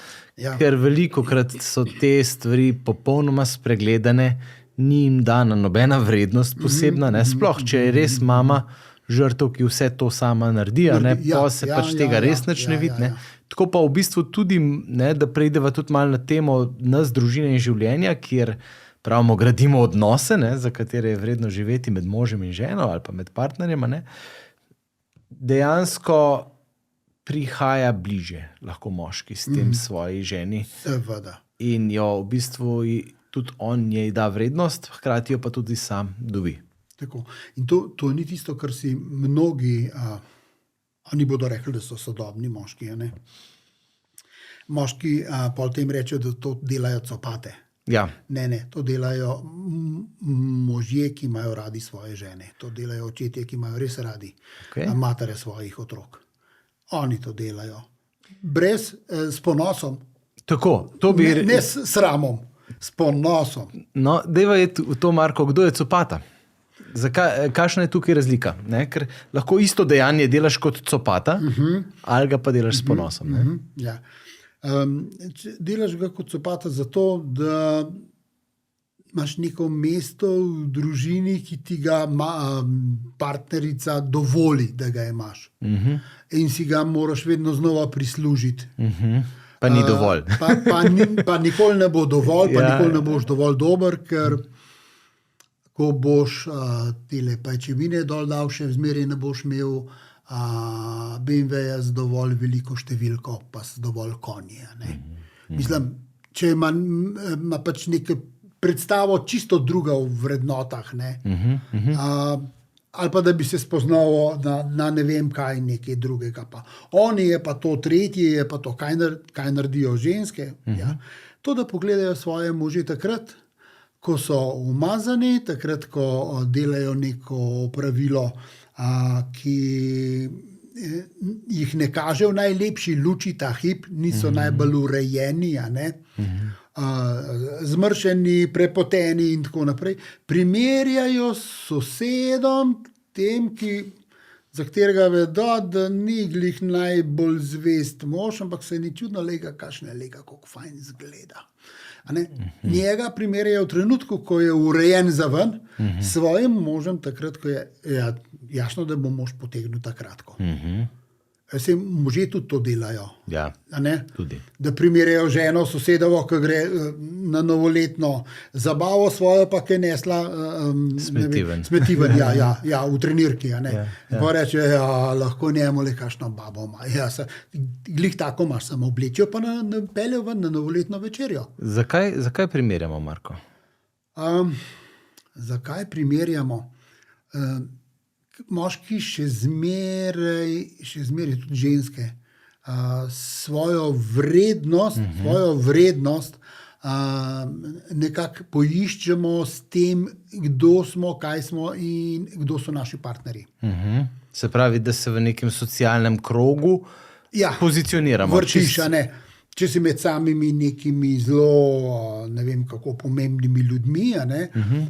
ker velikokrat so te stvari popolnoma spregledane, ni jim dana nobena vrednost posebna, ne? Sploh, če je res mama žrtev, ki vse to sama naredi, pa se pač tega res nič ne vidi. Tako pa v bistvu tudi, ne, da preideva tudi malo na temo nas, družine in življenja, kjer pravimo, gradimo odnose, ne, za katere je vredno živeti med možem in ženo ali pa med partnerjema, ne. Dejansko prihaja bliže lahko moški s tem svoji ženi. Seveda. In jo v bistvu tudi on njej da vrednost, hkrati jo pa tudi sam dobi. Tako. In to ni tisto, kar si mnogi, oni bodo rekli, da so sodobni moški. Ne? Moški pol tem rečejo, da to delajo copate. Ja. Ne, to delajo možje, ki imajo radi svoje žene. To delajo očetje, ki imajo res radi matere svojih otrok. Oni to delajo. S ponosom. Tako, to bi... Ne s sramom, s ponosom. No, dejva je to, Marko, kdo je copata? Kakšna je tukaj razlika? Ne? Ker lahko isto dejanje delaš kot copata, ali ga pa delaš s ponosom. Ne? Ja. Delaš ga kot copata zato, da imaš neko mesto v družini, ki ti ga partnerica dovoli, da ga imaš. In si ga moraš vedno znova prislužiti. Pa ni dovolj. Pa nikoli ne bo dovolj, pa nikoli ne boš dovolj dober, ker ko boš tele pajčevine dol dal, še vzmeraj ne boš imel BMW-ja z dovolj veliko številko, pa s dovolj konje. Mislim, če ima pač neko predstavo čisto druga v vrednotah, ali pa da bi se spoznal na ne vem kaj, nekaj drugega. Pa. Oni je pa to, tretji je pa to, kaj naredijo ženske. Ja. To, da pogledajo svoje može takrat, ko so umazani, takrat, ko delajo neko pravilo, ki jih ne kaže v najlepši luči ta hip, niso najbolj urejeni, zmršeni, prepoteni in tako naprej. Primerjajo s sosedom, tem, za katerega vedo, da ni glih najbolj zvest mož, ampak se ni čudno lega, kakšne lega, kako fajn zgleda. Njega primerjajo v trenutku, ko je urejen za ven, svojim možem takrat, ko je jasno, da bo mož potegnil takratko. Se možje tudi to delajo. Ja, tudi. Da primerjajo ženo sosedovo, ki gre na novoletno zabavo svojo, pa ki je nesla smetiven, v trenirki. Pa reče, lahko njemu le kakšno babo ima. Glih tako imaš, samo oblečijo, pa peljo ven na novoletno večerjo. Zakaj primerjamo, Marko? Zakaj primerjamo? Moški še zmeraj tudi ženske, svojo vrednost nekako poiščemo s tem, kdo smo, kaj smo in kdo so naši partnerji. Se pravi, da se v nekem socialnem krogu pozicioniramo. Vrtiš, če si med samimi nekimi zelo, ne vem kako, pomembnimi ljudmi,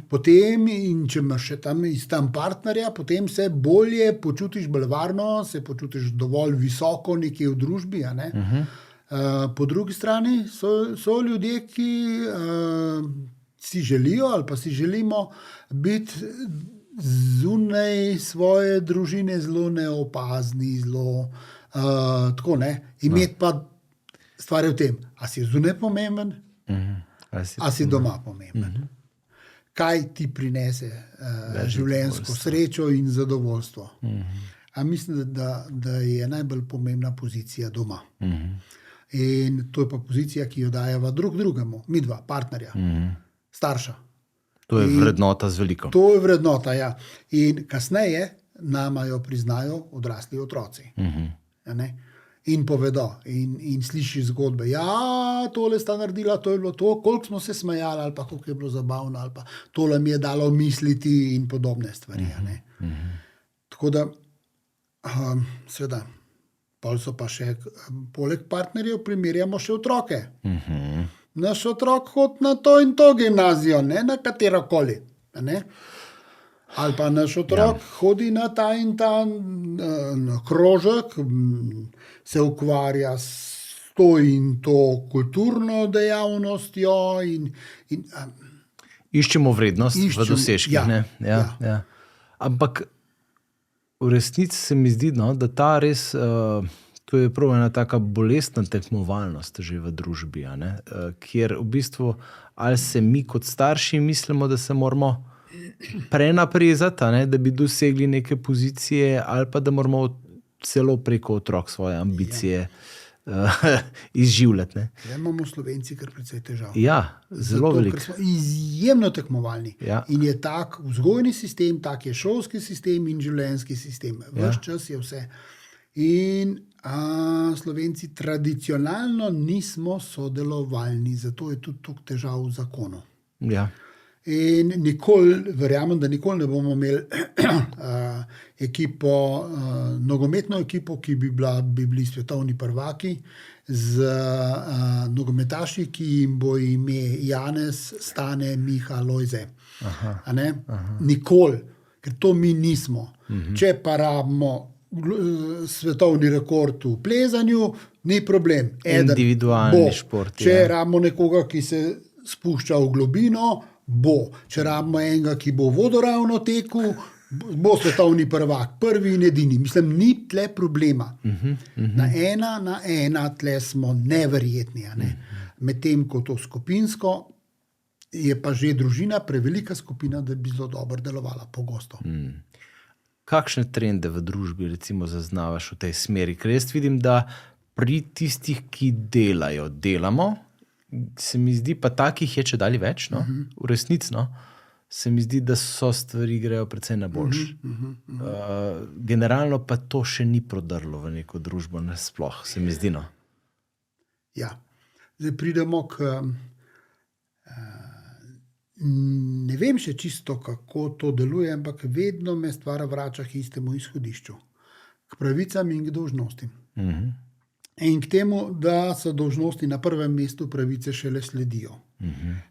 potem, in če imaš še tam partnerja, potem se bolje počutiš, bolj varno, se počutiš dovolj visoko nekje v družbi. Po drugi strani so ljudje, ki si želijo ali pa si želimo biti zunaj svoje družine zelo neopazni, zelo tako, imeti pa stvar je v tem, a si zunaj pomemben, a si doma pomemben. Kaj ti prinese življenjsko srečo in zadovoljstvo. A mislim, da je najbolj pomembna pozicija doma. In to je pa pozicija, ki jo dajeva drugemu, mi dva, partnerja, starša. To je vrednota z veliko. To je vrednota, ja. In kasneje nama jo priznajo odrasli otroci. in povedo in sliši zgodbe. Ja, tole sta naredila, to je bilo to, koliko smo se smejali, ali pa koliko je bilo zabavno, ali pa tole mi je dalo misliti in podobne stvari. Tako da, seveda, pol so pa še, poleg partnerjev primerjamo še otroke. Naš otrok hodi na to in to gimnazijo, ne na katerokoli. Ne? Ali pa naš otrok hodi na ta in ta krožek, se ukvarja s to in to kulturno dejavnostjo. Iščemo vrednost v dosežkih. Ja. Ampak v resnici se mi zdi, da ta res, to je prav ena taka bolestna tekmovalnost že v družbi, kjer v bistvu ali se mi kot starši mislimo, da se moramo prenaprezati, da bi dosegli neke pozicije, ali pa da moramo celo preko otrok svoje ambicije izživljati. Imamo Slovenci kar precej težav. Ja, zelo veliko. Ker smo izjemno tekmovalni. Ja. In je tak vzgojni sistem, tak je šolski sistem in življenjski sistem. Ves čas je vse. In Slovenci tradicionalno nismo sodelovalni, zato je tudi toliko težav v zakonu. Ja. In verjamem, da nikoli ne bomo imeli ekipo, nogometno ekipo, ki bi bili svetovni prvaki, z nogometaši, ki jim bo ime Janez, Stane, Miha, Lojze. Nikoli, ker to mi nismo. Če pa rabimo svetovni rekord v plezanju, ni problem. Individualni šport. Če rabimo nekoga, ki se spušča v globino, bo. Če rabimo enega, ki bo vodoravno tekel, bo svetovni prvak, prvi in edini. Mislim, ni tle problema. Na ena tle smo neverjetni. Medtem ko to skupinsko, je pa že družina prevelika skupina, da bi zelo dobro delovala pogosto. Kakšne trende v družbi recimo zaznavaš v tej smeri? Ker jaz vidim, da pri tistih, ki delamo, se mi zdi, pa takih je čedalje več, v resnici, se mi zdi, da so stvari grejo precej na boljš. Generalno pa to še ni prodrlo v neko družbo nasploh, se mi zdi. Ja, zdaj pridemo k... Ne vem še čisto, kako to deluje, ampak vedno me stvar vrača k istemu izhodišču. K pravicam in k dolžnostim. In k temu, da so dolžnosti na prvem mestu, pravice šele sledijo.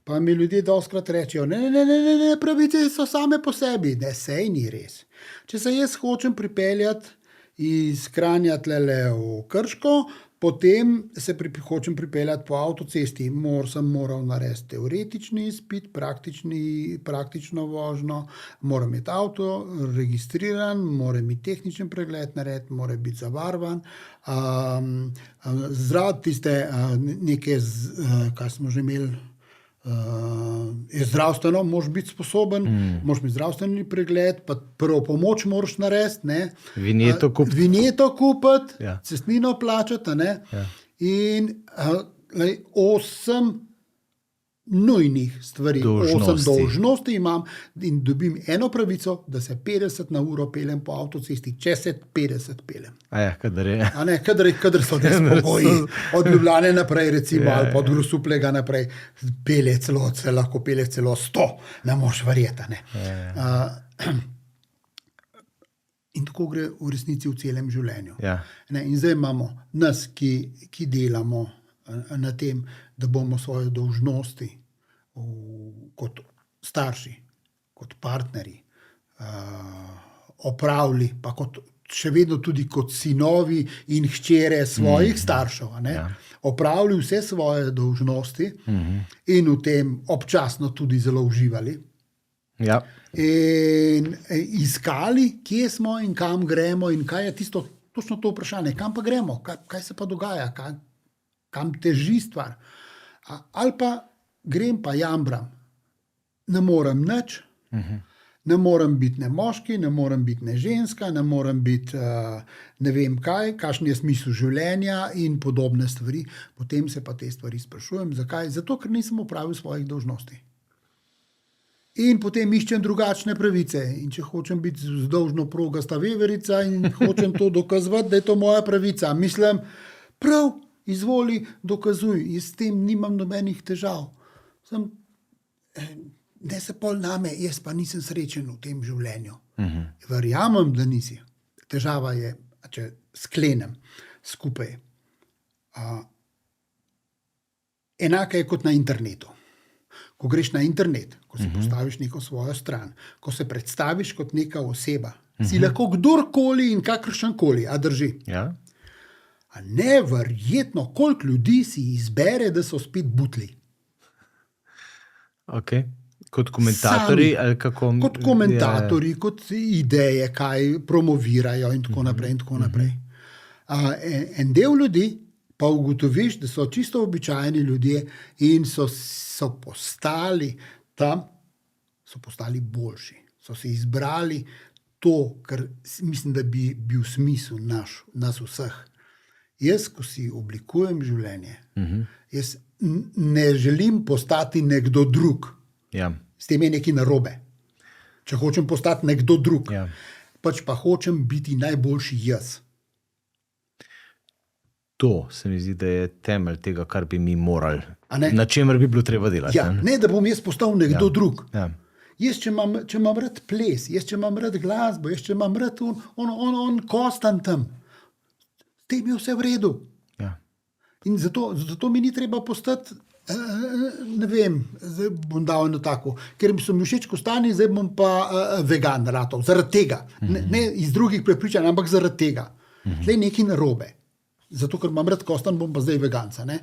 Pa mi ljudje dostikrat rečejo, ne, pravice so same po sebi. Ne, sej ni res. Če se jaz hočem pripeljati iz Kranja tlele v Krško, potem se hočem pripeljati po avtocesti, sem moral narediti teoretični izpit, praktično vožnjo, moram imeti avto registriran, moram imeti tehničen pregled narediti, mora biti zavarovan, zraven tiste neke, kaj smo že imeli, je zdravstveno, moraš biti sposoben, moraš imeti zdravstveni pregled, pa prvo pomoč moraš narediti, vinjeto kupiti, cestnino plačati, in 8 nujnih stvari, 8 dolžnosti imam in dobim eno pravico, da se 50 na uro peljem po avtocesti, če se 50 peljem. Kadar je. Kadar so res pogoji, od Ljubljane naprej recimo, ali pa od Grosuplja naprej, se lahko pelje celo 100, ne moš verjeti. In tako gre v resnici v celem življenju. In zdaj imamo nas, ki delamo na tem, da bomo svoje dolžnosti kot starši, kot partnerji opravili, pa še vedno tudi kot sinovi in hčere svojih staršev, opravili vse svoje dolžnosti in v tem občasno tudi zelo uživali. In iskali, kje smo in kam gremo in kaj je tisto, točno to vprašanje, kam pa gremo, kaj se pa dogaja, kam teži stvar. Ali pa grem pa jambram, ne morem nič, ne morem biti ne moški, ne morem biti ne ženska, ne morem biti ne vem kaj, kakšen je smisel življenja in podobne stvari. Potem se pa te stvari sprašujem. Zakaj? Zato, ker nisem opravil svojih dolžnosti. In potem iščem drugačne pravice. In če hočem biti vzdolžno progasta veverica in hočem to dokazovati, da je to moja pravica. Mislim, Prav, izvoli, dokazuj. Jaz s tem nimam nobenih težav. Ne se pol name, jaz pa nisem srečen v tem življenju. Verjamem, da nisi. Težava je, če sklenem skupaj. Enaka je kot na internetu. Ko greš na internet, ko si postaviš neko svojo stran, ko se predstaviš kot neka oseba, si lahko kdorkoli in kakršenkoli, a drži. Ja. A neverjetno, koliko ljudi si izbere, da so spet butli. Okay. Kot komentatorji ali kako? Kot komentatorji, kot ideje, kaj promovirajo in tako naprej. In tako naprej. En del ljudi pa ugotoviš, da so čisto običajni ljudje in so postali tam, so postali boljši. So si izbrali to, kar mislim, da bi bil smisel nas vseh. Jaz, ko si oblikujem življenje, jaz ne želim postati nekdo drug. Ja. S tem je nekaj narobe. Če hočem postati nekdo drug, pač pa hočem biti najboljši jaz. To se mi zdi, da je temelj tega, kar bi mi morali, na čemer bi bilo treba delati. Ja, ne, da bom jaz postal nekdo drug. Ja. Jaz, če imam rad ples, jaz, če imam rad glasbo, jaz, če imam rad on kostan tam, s tem je vse v redu. Ja. In zato mi ni treba postati, ne vem, zdaj bom dal eno tako, ker mi so mi všeč kostani, zdaj bom pa vegan ratov, zaradi tega. Ne iz drugih prepričanj, ampak zaradi tega. Tle je nekaj narobe. Zato, ker imam rad kostan, bom pa zdaj veganca. Ne?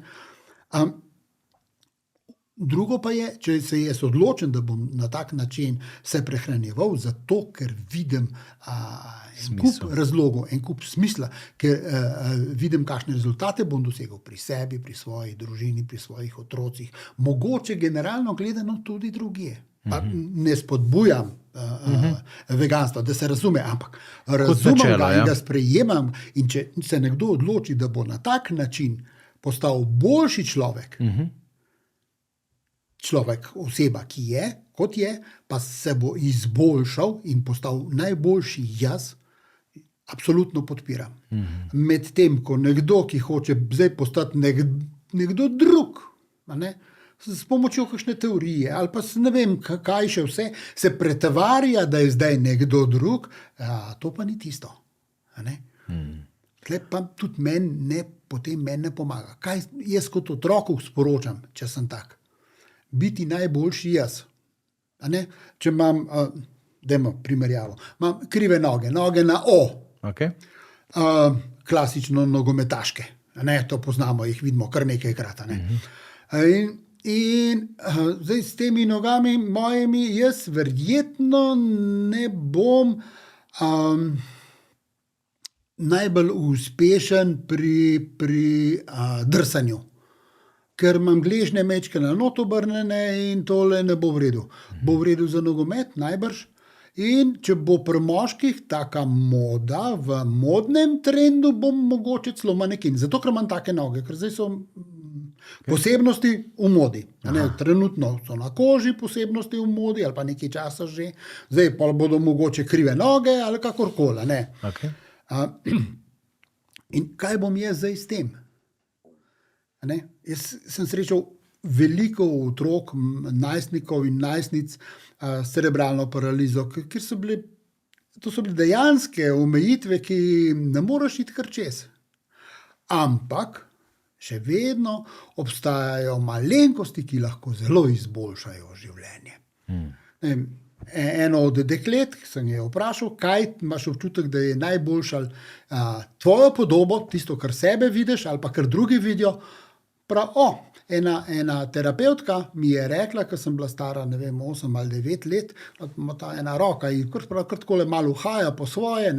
Drugo pa je, če se jaz odločim, da bom na tak način se prehranjeval, zato, ker vidim en kup razlogov, en kup smisla, ker vidim, kakšne rezultate bom dosegel pri sebi, pri svoji družini, pri svojih otrocih, mogoče generalno gledano tudi drugje. Pa ne spodbujam veganstva, da se razume, ampak razumem ga in ga sprejemam. In če se nekdo odloči, da bo na tak način postal boljši človek, oseba, ki je, kot je, pa se bo izboljšal in postal najboljši jaz, absolutno podpiram. Medtem, ko nekdo, ki hoče zdaj postati nekdo drug, s pomočjo kakšne teorije ali pa ne vem, kaj še vse, se pretvarja, da je zdaj nekdo drug, to pa ni tisto. Tle pa tudi potem meni ne pomaga. Kaj jaz kot otroku sporočam, če sem tak? Biti najboljši jaz. Če imam, dajmo primerjavo, imam krive noge na O. Okay. Klasično nogometaške. To poznamo, jih vidimo kar nekajkrat. In zdaj s temi nogami mojimi jaz verjetno ne bom najbolj uspešen pri drsanju. Ker imam gležne mečke na not obrnjene in tole ne bo v redu. Bo v redu za nogomet, najbrž. In če bo pri moških taka moda, v modnem trendu bom mogoče celo manekin. Zato, ker imam take noge, ker zdaj so posebnosti v modi. Trenutno so na koži posebnosti v modi, ali pa nekaj časa že. Zdaj pa bodo mogoče krive noge, ali kakorkoli. Okay. In kaj bom jaz zdaj s tem? Jaz sem srečal veliko otrok, najstnikov in najstnic s cerebralno paralizo, ker so bile dejanske omejitve, ki ne moreš iti kar čez. Ampak še vedno obstajajo malenkosti, ki lahko zelo izboljšajo življenje. Eno od deklet, ki sem jo vprašal, kaj imaš občutek, da je najboljša tvojo podobo, tisto, kar sebe vidiš ali pa kar drugi vidijo. Ena terapeutka mi je rekla, ko sem bila stara, ne vem, 8 ali 9 let, ima ta ena roka in kar takole malo uhaja po svoje,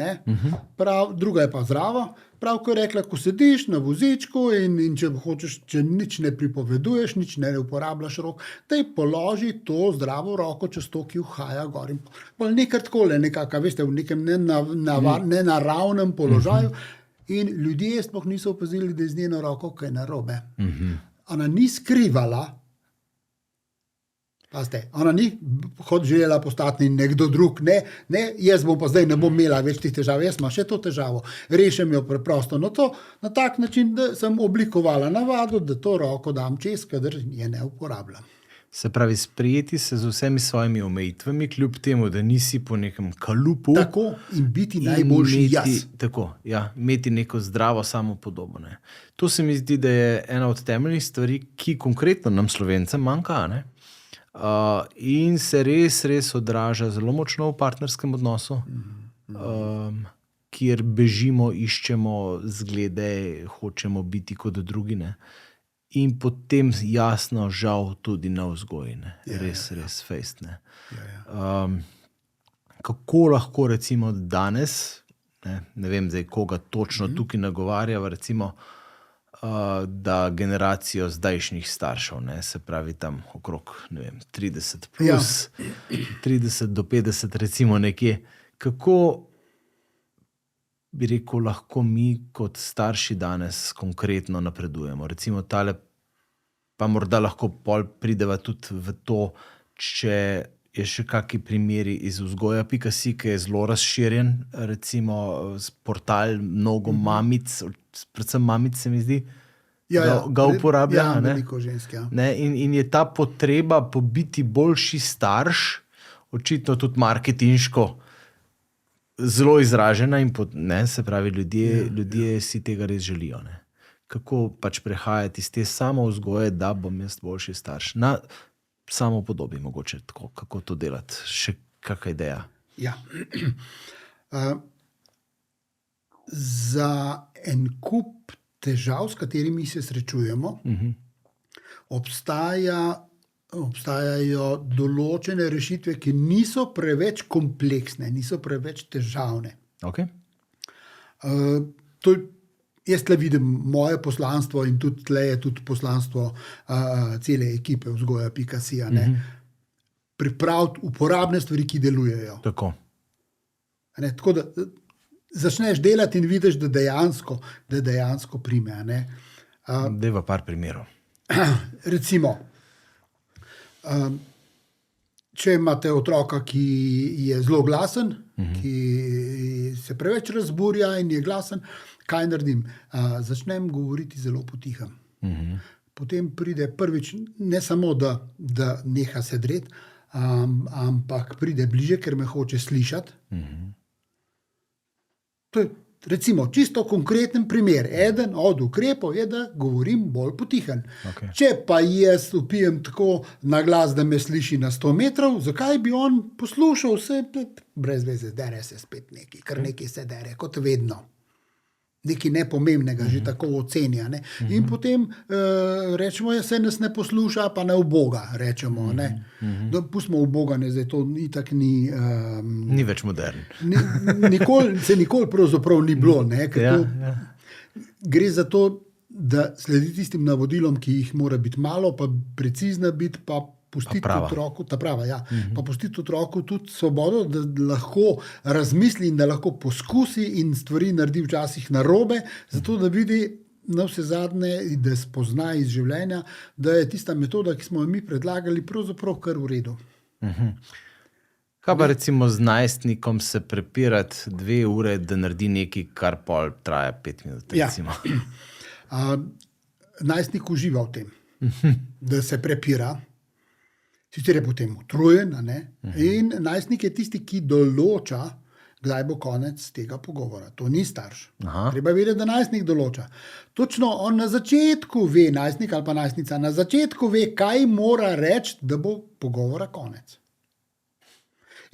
druga je pa zdrava. Prav, ko je rekla, ko sediš na vozičku in če hočeš, če nič ne pripoveduješ, nič ne uporabljaš rok, daj položi to zdravo roko čez to, ki uhaja gor. Nekaj takole, veste, v nekem nenaravnem položaju. In ljudje sploh niso opazili, da je z njeno roko kaj narobe. Ona ni skrivala Pazite, ona ni želela postati nekdo drug, ne, jaz bom pa zdaj ne bom imela več tih težav, jaz imam še to težavo, rešim jo preprosto. No to na tak način, da sem oblikovala navado, da to roko dam čez, kadar je ne uporabljam. Se pravi, sprijeti se z vsemi svojimi omejitvami, kljub temu, da nisi po nekem kalupu. Tako in biti najboljši jaz. Tako, ja, imeti neko zdravo samopodobo. Ne. To se mi zdi, da je ena od temeljnih stvari, ki konkretno nam Slovencem manjka, ne. In se res odraža zelo močno v partnerskem odnosu, kjer bežimo, iščemo zglede, hočemo biti kot drugi, ne. In potem jasno, žal, tudi na vzgoji. Res fejst. Kako lahko recimo danes, ne vem zdaj, koga točno tukaj nagovarjava, recimo, da generacijo zdajšnjih staršev, se pravi tam okrog 30 plus, 30 do 50 recimo nekje, kako bi rekel, lahko mi kot starši danes konkretno napredujemo. Recimo tale, pa morda lahko pol prideva tudi v to, če je še kakšni primeri iz vzgoja.si, ki je zelo razširjen, recimo portal mnogo mamic, predvsem mamic se mi zdi, ga uporablja. Veliko žensk, In je ta potreba po biti boljši starš, očitno tudi marketinško, zelo izražena in se pravi, ljudje si tega res želijo. Kako pač prehajati iz te samovzgoje, da bom jaz boljši starš. Na samopodobi mogoče tako, kako to delati. Še kakšna ideja? Ja. Za en kup težav, s katerimi se srečujemo, obstajajo določene rešitve, ki niso preveč kompleksne, niso preveč težavne. Okay. Jaz tle vidim moje poslanstvo in tudi tle je tudi poslanstvo cele ekipe vzgoja.si. Pripraviti uporabne stvari, ki delujejo. Tako. Tako da začneš delati in vidiš, da dejansko prime. Deva par primerov. Recimo, če imate otroka, ki je zelo glasen, ki se preveč razburja in je glasen, kaj naredim? Začnem govoriti zelo potihem. Potem pride prvič, ne samo, da neha se dreti, ampak pride bliže, ker me hoče slišati. To je recimo čisto konkreten primer. Eden od ukrepov je, da govorim bolj potihen. Okay. Če pa jaz vpijem tako na glas, da me sliši na 100 metrov, zakaj bi on poslušal vse? Brez veze, dere se spet neki, kar neki se dere, kot vedno. Nekaj nepomembnega, že tako oceni. In potem rečemo, se nas ne posluša, pa ne uboga, rečemo. Pustimo ubogane, zdaj to itak ni... Ni več modern. Nikoli pravzaprav ni bilo. Gre za to, da sledi tistim navodilom, ki jih mora biti malo, pa precizna biti, pa pustiti otroku, pa pustiti otroku tudi svobodo, da lahko razmisli in da lahko poskusi in stvari naredi včasih narobe, zato da vidi na vse zadnje, da spozna iz življenja, da je tista metoda, ki smo jo mi predlagali, pravzaprav kar v redu. Kaj pa recimo z najstnikom se prepirati 2 ure, da naredi nekaj, kar pol traja 5 minut? Recimo. Najstnik uživa v tem, da se prepira. Sicer je potem utrujen, in najstnik je tisti, ki določa, kdaj bo konec tega pogovora. To ni starš. Treba vedeti, da najstnik določa. Točno on na začetku ve, najstnik ali pa najstnica, na začetku ve, kaj mora reči, da bo pogovora konec.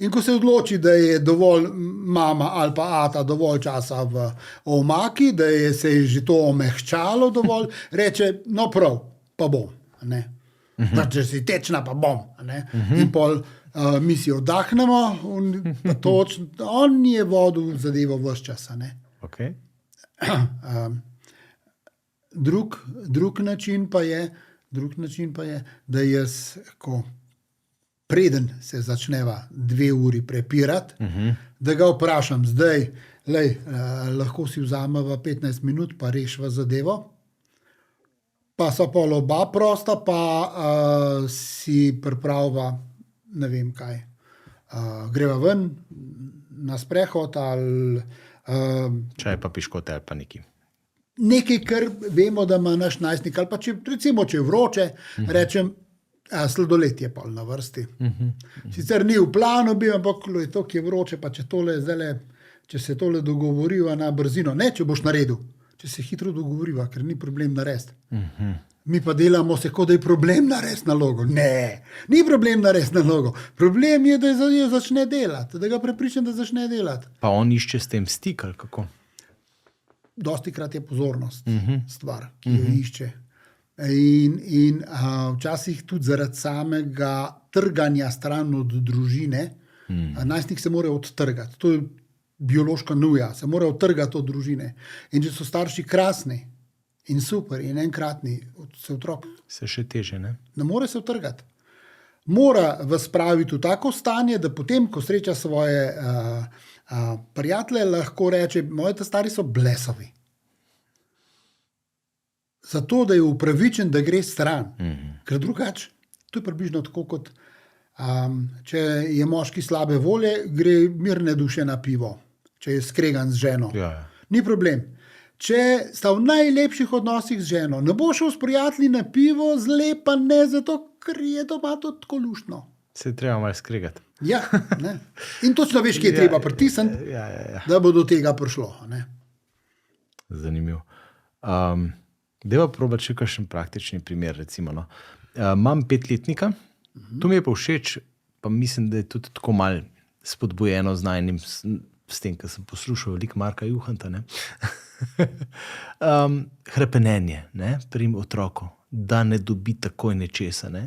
In ko se odloči, da je dovolj mama ali pa ata dovolj časa v omaki, da se je že to omehčalo dovolj, reče, no prav, pa bom. Če si tečna, pa bom. In pol mi si oddahnemo, on je vodil zadevo ves čas. Okay. Drug način pa je, da jaz, ko preden se začneva 2 uri prepirati, da ga vprašam zdaj, lahko si vzameva 15 minut, pa rešiva zadevo. pa so pol oba prosta, pa si pripravlja, ne vem kaj, greva ven na sprehod ali Čaj pa piškote ali pa neki. nekaj, kar vemo, da ima naš najstnik, ali pa recimo, če je vroče, rečem, sladoled je pol na vrsti. Sicer ni v planu bil, ampak je to, ki je vroče, pa če se tole dogovoriva na brzino, ne, če boš naredil, če se hitro dogovoriva, ker ni problem narediti. Mi pa delamo se, kot da je problem narediti nalogo. Ne, ni problem narediti nalogo. Problem je, da jo začne delati, da ga prepričam, da začne delati. Pa on išče s tem stik ali kako? Dostikrat je pozornost stvar, ki jo išče. In včasih tudi zaradi samega trganja stran od družine, najstnik se mora odtrgati. To je biološka nuja, se mora odtrgati od družine. In če so starši krasni in super in enkratni, se otrok Se še teže, ne? ne more se odtrgati. Mora vas spraviti v tako stanje, da potem, ko sreča svoje prijatelje, lahko reče, moji ta stari so blesavi. Zato, da je upravičen, da gre stran. Ker drugače, to je približno tako kot, če je moški slabe volje, gre mirne duše na pivo, če je skregan z ženo. Ja. Ni problem. Če sta v najlepših odnosih z ženo, ne bo šel s prijatelji na pivo, zlepa ne, zato ker je doma to tako luštno. Se je treba malo skregati. Ja, ne. In točno veš, kje je treba pritisniti, Ja. da bo do tega prišlo. Ne. Zanimivo. Deva probati še kakšen praktični primer, recimo. No. Imam 5-letnika, to mi je pa všeč, pa mislim, da je tudi tako malo spodbujeno z najnim, s tem, ker sem poslušal veliko Marka Juhanta, ne. Hrepenenje, ne, pri otroku, da ne dobi takoj nečesa, ne.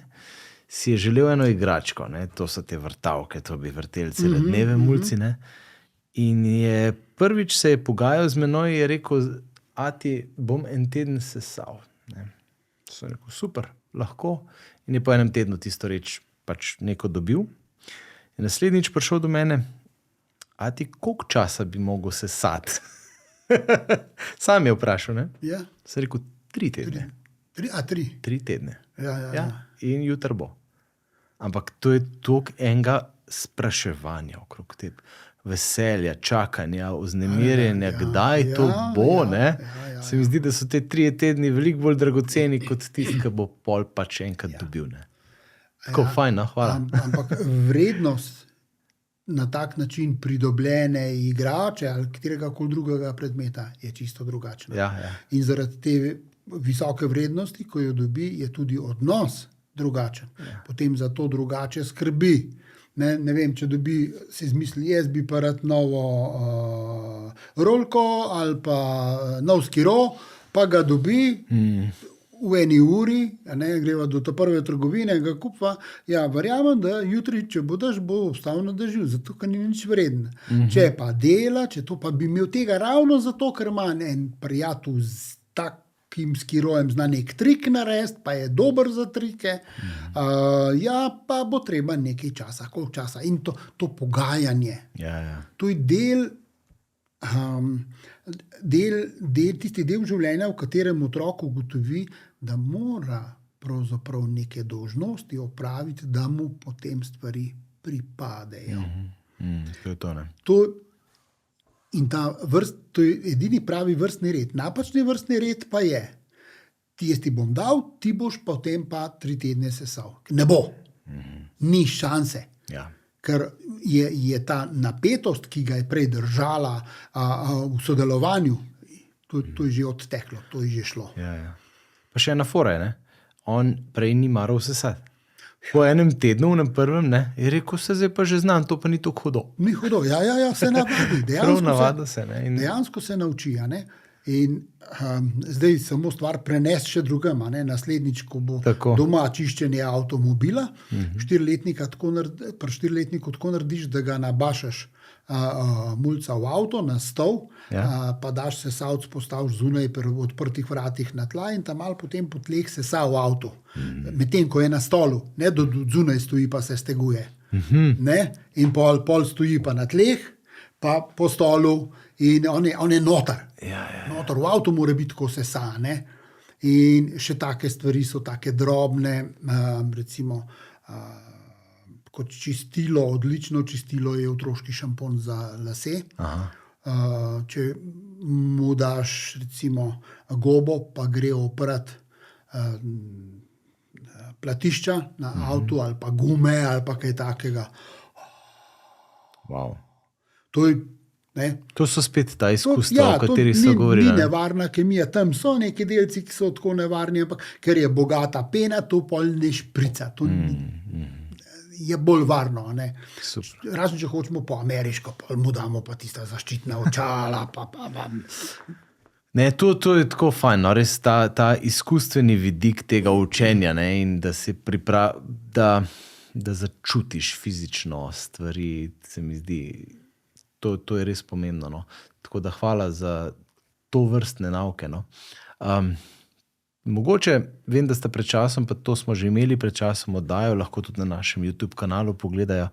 Si je želel eno igračko, ne, to so te vrtavke, to bi vrteli cele dneve mulci, ne. In je prvič se je pogajal z menoj, je rekel, ati, bom en teden sesal. Ne. Sem rekel, super, lahko. In je po enem tednu tisto reč pač neko dobil. In naslednjič prišel do mene, ati, koliko časa bi mogel sesati? Sam je vprašal, ne? Ja. Sem rekel, 3 tedne. 3 tedne. Ja. In jutri bo. Ampak to je toliko enega spraševanja okrog tebe. Veselja, čakanja, vznemirjenja, kdaj to bo, ne? Se mi zdi, da so te 3 tedni veliko bolj dragoceni kot tisti, ki bo pol pač enkrat dobil, ne? Tako fajn, no? Hvala. Ampak vrednost na tak način pridobljene igrače ali katerega koli drugega predmeta je čisto drugačna. Ja. In zaradi te visoke vrednosti, ko jo dobi, je tudi odnos drugačen. Potem za to drugače skrbi. Ne vem, če dobi, se izmisli, jaz bi pa rad novo rolko ali pa nov skiro, pa ga dobi v eni uri, greva do te prve trgovine, ga kupa. Ja, verjamem, da jutri, če boš, bo ostal na dežju, zato ker ni nič vreden. Če pa dela, če to pa bi imel tega ravno zato, ker ima en prijatelj z takim skirojem zna nek trik narediti, pa je dober za trike, ja, pa bo treba nekaj časa, koliko časa. In to pogajanje. Ja. To je tisti del življenja, v katerem otrok ugotovi, da mora pravzaprav neke dolžnosti opraviti, da mu potem stvari pripadejo. To je to, ne? To je edini pravi vrstni red. Napačni vrstni red pa je, jaz ti bom dal, ti boš potem pa 3 tedne sesal. Ne bo. Ni šanse. Ja. Ker je ta napetost, ki ga je prej držala v sodelovanju, to je že odteklo, to je že šlo. Ja. Pa še ena fora je, ne? On prej ni maral sesati. Po enem tednu, v prvem, ne, je rekel, se zdaj pa že znam, to pa ni tako hudo. Ni hudo, ja, se navadi. Dejansko se nauči, a ne? In zdaj samo stvar prenesti še drugem, a ne? Naslednjič, ko bo doma čiščenje avtomobila, 4-letnika pri 4-letniku tako narediš, da ga nabašaš mulca v avto, na stol, pa daš sesalc, postaviš zunaj pri odprtih vratih na tla in tam malo potem po tleh sesa v avto. Medtem, ko je na stolu, ne do zunaj stoji pa se steguje. Ne? In pol stoji pa na tleh, pa po stolu in on je noter. Ja. Noter v avtu mora biti, ko sesa, ne? In še take stvari so take drobne, recimo kot čistilo, odlično čistilo je otroški šampon za lase. Če mu daš recimo gobo, pa gre oprat platišča na avtu ali pa gume ali pa kaj takega. Wow. To so spet ta izkustva, o katerih so govorili. Ni nevarna kemija, tam so neki delci, ki so tako nevarni, ampak ker je bogata pena, to pol ne šprica. To je bolj varno. Razen, če hočemo po ameriško, pol mu damo pa tista zaščitna očala. Ne, to je tako fajn, no? Res ta izkustveni vidik tega učenja, ne? In da se da začutiš fizično stvari, se mi zdi, to je res pomembno. No? Tako da hvala za to vrstne nauke. No? Mogoče, vem, da sta pred časom, pa to smo že imeli pred časom oddajo, lahko tudi na našem YouTube kanalu pogledajo,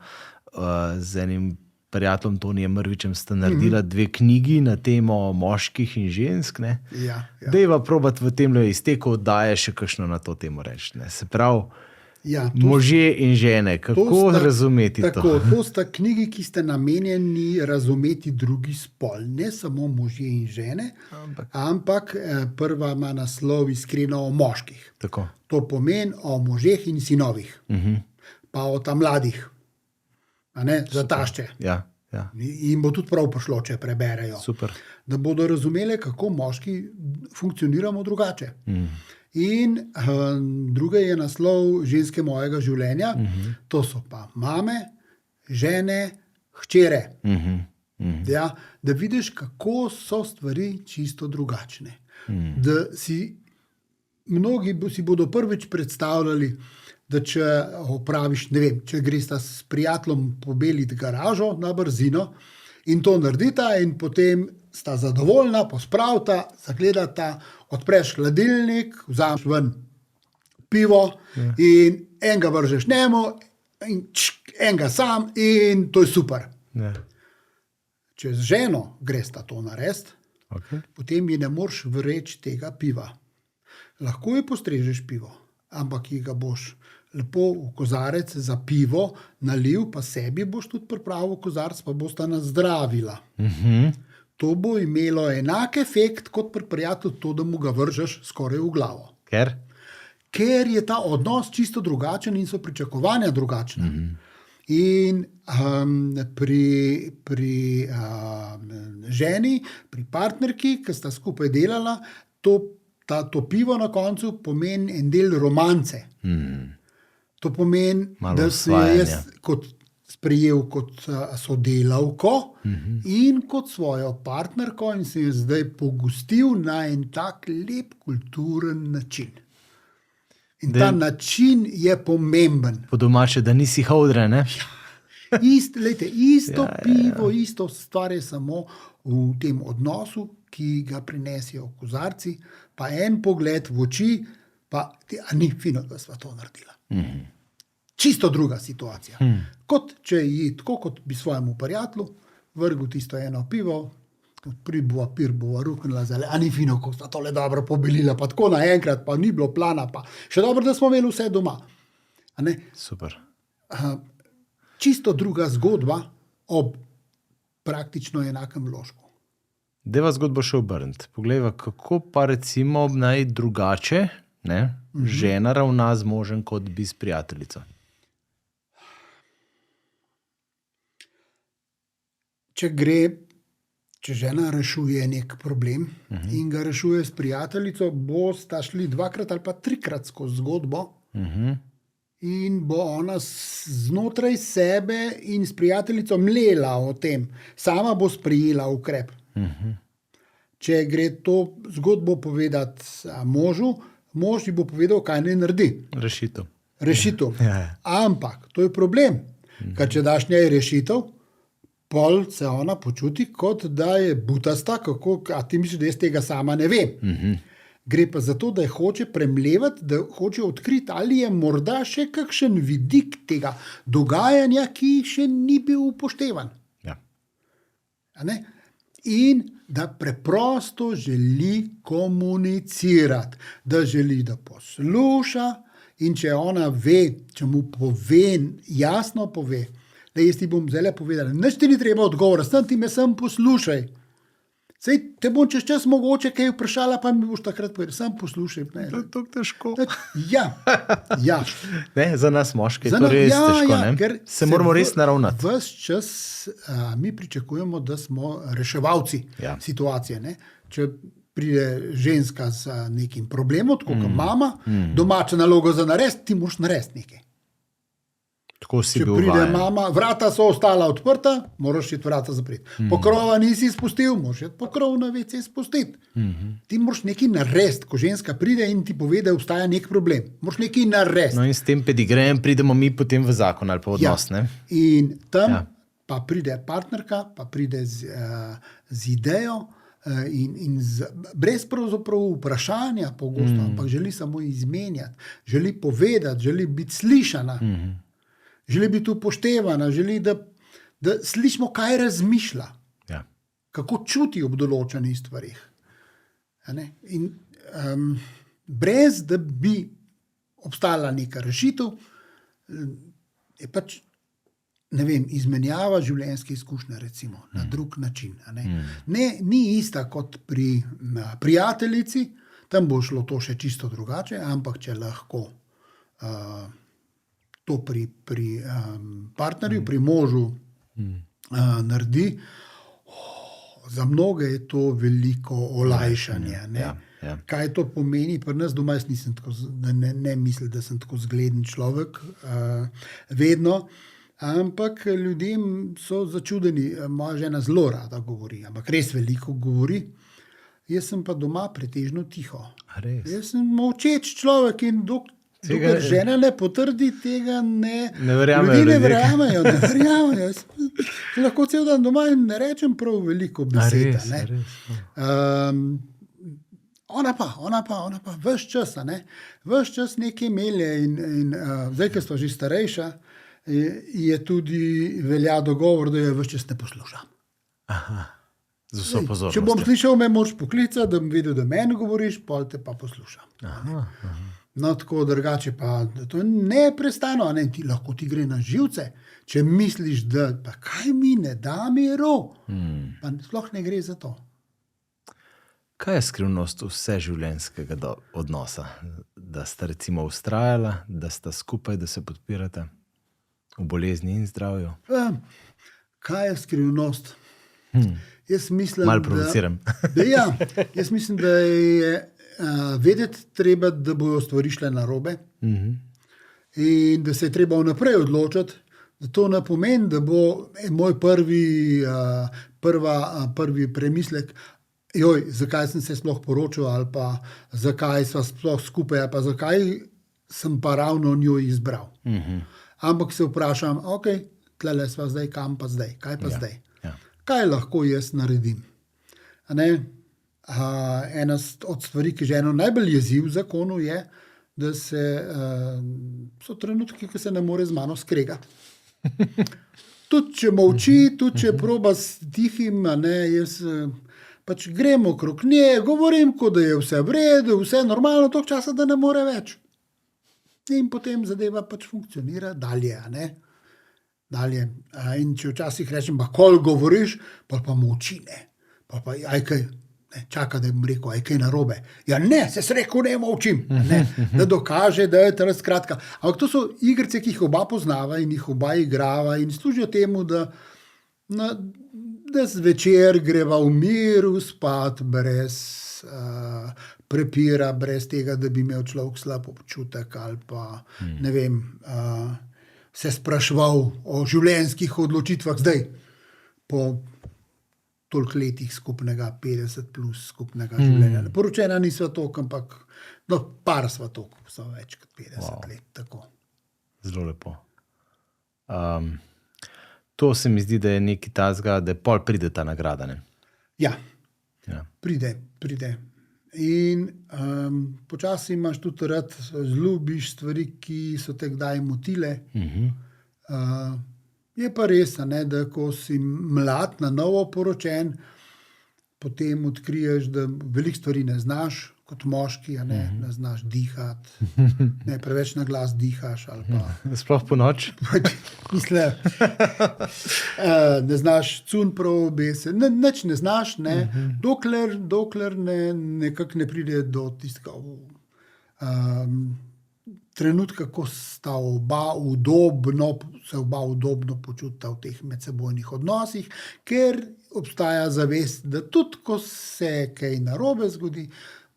z enim prijateljem Tonijem Mrvičem sta naredila 2 knjigi na temo moških in žensk. Ne? Ja. Dejva probat v tem izteku oddaje še kakšno na to temo reči. Ne? Se pravi, možje in žene, kako razumeti to? To sta knjigi, ki ste namenjeni razumeti drugi spol, ne samo možje in žene, ampak prva ima naslov Iskreno o moških. Tako. To pomeni o možeh in sinovih, pa o ta mladih, za tašče. Ja. In bo tudi prav pošlo, če preberejo. Super. Da bodo razumeli, kako moški funkcioniramo drugače. In druga je naslov Ženske mojega življenja. To so pa mame, žene, hčere. Ja, da vidiš, kako so stvari čisto drugačne. Da mnogi si bodo prvič predstavljali, da če opraviš, ne vem, če greš s prijateljem pobeliti garažo na brzino in to naredita in potem sta zadovoljna, pospravita, zagledata, odpreš hladilnik, vzameš ven pivo in enega vržeš njemu in enega sam in to je super. Če z ženo gresta to narediti, potem ji ne moreš vreči tega piva. Lahko ji postrežeš pivo, ampak ji ga boš lepo v kozarec za pivo nalil, pa sebi boš tudi pripravil kozarec, pa bosta nazdravila. To bo imelo enak efekt kot pri prijatelju, to, da mu ga vržeš skoraj v glavo. Ker je ta odnos čisto drugačen in so pričakovanja drugačna. In pri ženi, pri partnerki, ki sta skupaj delala, to pivo na koncu pomeni en del romance. To pomeni, da se jaz sprejel kot sodelavko in kot svojo partnerko in se je zdaj pogostil na en tak lep kulturen način. In ta način je pomemben. Po domače, da nisi hodre, ne? Isto pivo, isto stvar je samo v tem odnosu, ki ga prinesejo kozarci, pa en pogled v oči, pa ni fino, da sva to naredila. Čisto druga situacija. Kot če ji, tako kot bi svojemu prijatelju vrgel tisto eno pivo, pribova, pirbova, ruknila zale, a ni fino, ko sta tole dobro pobelila, pa tako naenkrat, pa ni bilo plana, pa še dobro, da smo imeli vse doma. Super. Čisto druga zgodba ob praktično enakem vložku. Deva zgodbo še obrniti. Poglejva, kako pa recimo naj drugače žena ravna z možem, kot bi s prijateljico. Če žena rešuje nek problem in ga rešuje s prijateljico, bosta šli 2-krat ali pa 3-krat skozi zgodbo in bo ona znotraj sebe in s prijateljico mlela o tem. Sama bo sprejela ukrep. Če gre to zgodbo povedati možu, mož ji bo povedal, kaj naj naredi. Rešitev. Ampak to je problem. Ker če daš njej rešitev, pol se ona počuti, kot da je butasta, a ti misliš, da jaz tega sama ne vem. Gre pa za to, da je hoče premlevati, da hoče odkriti, ali je morda še kakšen vidik tega dogajanja, ki še ni bil upoštevan. in da preprosto želi komunicirati, da želi, da posluša in če ona ve, če mu pove, jasno pove, da jaz ti bom zdaj povedala, nič ti ni treba odgovora, sem ti me sem poslušaj. Sej te bom čez čas mogoče kaj vprašala, pa mi boš takrat povedal, sam poslušaj. Ne. To je tako težko. Ja. Ne, za nas moške je to res težko, ne? Ker se moramo res naravnati. Ves čas mi pričakujemo, da smo reševalci situacije. Ne? Če pride ženska z nekim problemom, tako kot mama, domača naloga za narediti, ti moraš narediti nekaj. Če pride mama, vrata so ostala odprta, moraš iti vrata zapreti. Pokrova nisi spustil, moraš iti pokrov na WC spustiti. Ti moraš nekaj narediti, ko ženska pride in ti pove, da obstaja nek problem. Moraš nekaj narediti. No in s tem pedigrejem pridemo mi potem v zakon ali pa odnos. Ne? In tam pa pride partnerka, pa pride z idejo in brez pravzaprav vprašanja pogosto, ampak želi samo izmenjati, želi povedati, želi biti slišana. Želi biti upoštevana, želi, da slišimo, kaj razmišlja, kako čuti ob določenih stvarih. In brez da bi obstala neka rešitev, je pač, ne vem, izmenjava življenjske izkušnje, recimo, na drug način. Ni ista kot pri prijateljici, tam bo šlo to še čisto drugače, ampak če lahko to pri partnerju, pri možu naredi, za mnoge je to veliko olajšanje. Kaj to pomeni? Pri nas doma jaz nisem tako, ne mislim, da sem tako zgleden človek, vedno, ampak ljudem so začudeni. Moja žena zelo rada govori, ampak res veliko govori. Jaz sem pa doma pretežno tiho. Jaz sem molčeč človek in dokler žena ne potrdi, tega ne verjamejo. Ljudje ne verjamejo. Lahko cel dan doma in ne rečem prav veliko besed. Ona pa ves čas, ves čas nekaj melje in zdaj, ker sva že starejša, je tudi velja dogovor, da jo ves čas ne poslušam. Z vso pozornostjo. Če bom slišal, me moraš poklicati, da bom videl, da meni govoriš, pol te pa poslušam. No, tako drugače pa, to je neprestano, ti lahko ti gre na živce, če misliš, da pa kaj mi ne da miru, pa sploh ne gre za to. Kaj je skrivnost vseživljenjskega odnosa? Da sta recimo vztrajala, da sta skupaj, da se podpirata v bolezni in zdravju? Kaj je skrivnost? Jaz mislim, malo provociram. Jaz mislim, da je vedeti treba, da bojo stvari šle narobe in da se je treba vnaprej odločiti, da to ne pomeni, da bo moj prvi premislek, zakaj sem se sploh poročil ali pa zakaj sva sploh skupaj ali pa zakaj sem pa ravno njo izbral. Ampak se vprašam, tlele sva zdaj, kam pa zdaj, kaj pa zdaj? Kaj lahko jaz naredim? Ena od stvari, ki ženo najbolj jezi v zakonu, je, da so trenutki, ki se ne more z mano skregati. Tudi če molči, tudi če proba s tihim, jaz pač grem okrog nje, govorim, kot da je vse v redu, vse normalno, toliko časa, da ne more več. In potem zadeva pač funkcionira dalje, In če včasih rečem, kol govoriš, pa molči, čaka, da bom rekel, kaj narobe. Ja ne, se rekel, ne molčim, da dokaže, da je teraz kratka. Ampak to so igrice, ki jih oba poznava in jih oba igrava in služijo temu, da zvečer greva v miru spat, brez prepira, brez tega, da bi imel človek slab občutek ali pa, ne vem, se spraševal o življenjskih odločitvah zdaj, po toliko letih skupnega, 50 plus skupnega življenja. Poročena nisva toliko, ampak par sva toliko, so več kot 50 let. Tako. Zelo lepo. To se mi zdi, da je nekaj tazga, da pol pride ta nagrada. Ne? Ja, pride. In počasi imaš tudi rad, zljubiš stvari, ki so te kdaj motile. Je pa res, da ko si mlad, na novo poročen, potem odkriješ, da veliko stvari ne znaš, kot moški, a ne znaš dihati, ne preveč na glas dihaš. Ali pa, Sploh po noč. mislim, ne znaš cun prav obese, nič ne znaš, ne, dokler nekako ne pride do tistega trenutka, ko sta se oba udobno počutita v teh medsebojnih odnosih, ker obstaja zavest, da tudi, ko se kaj narobe zgodi,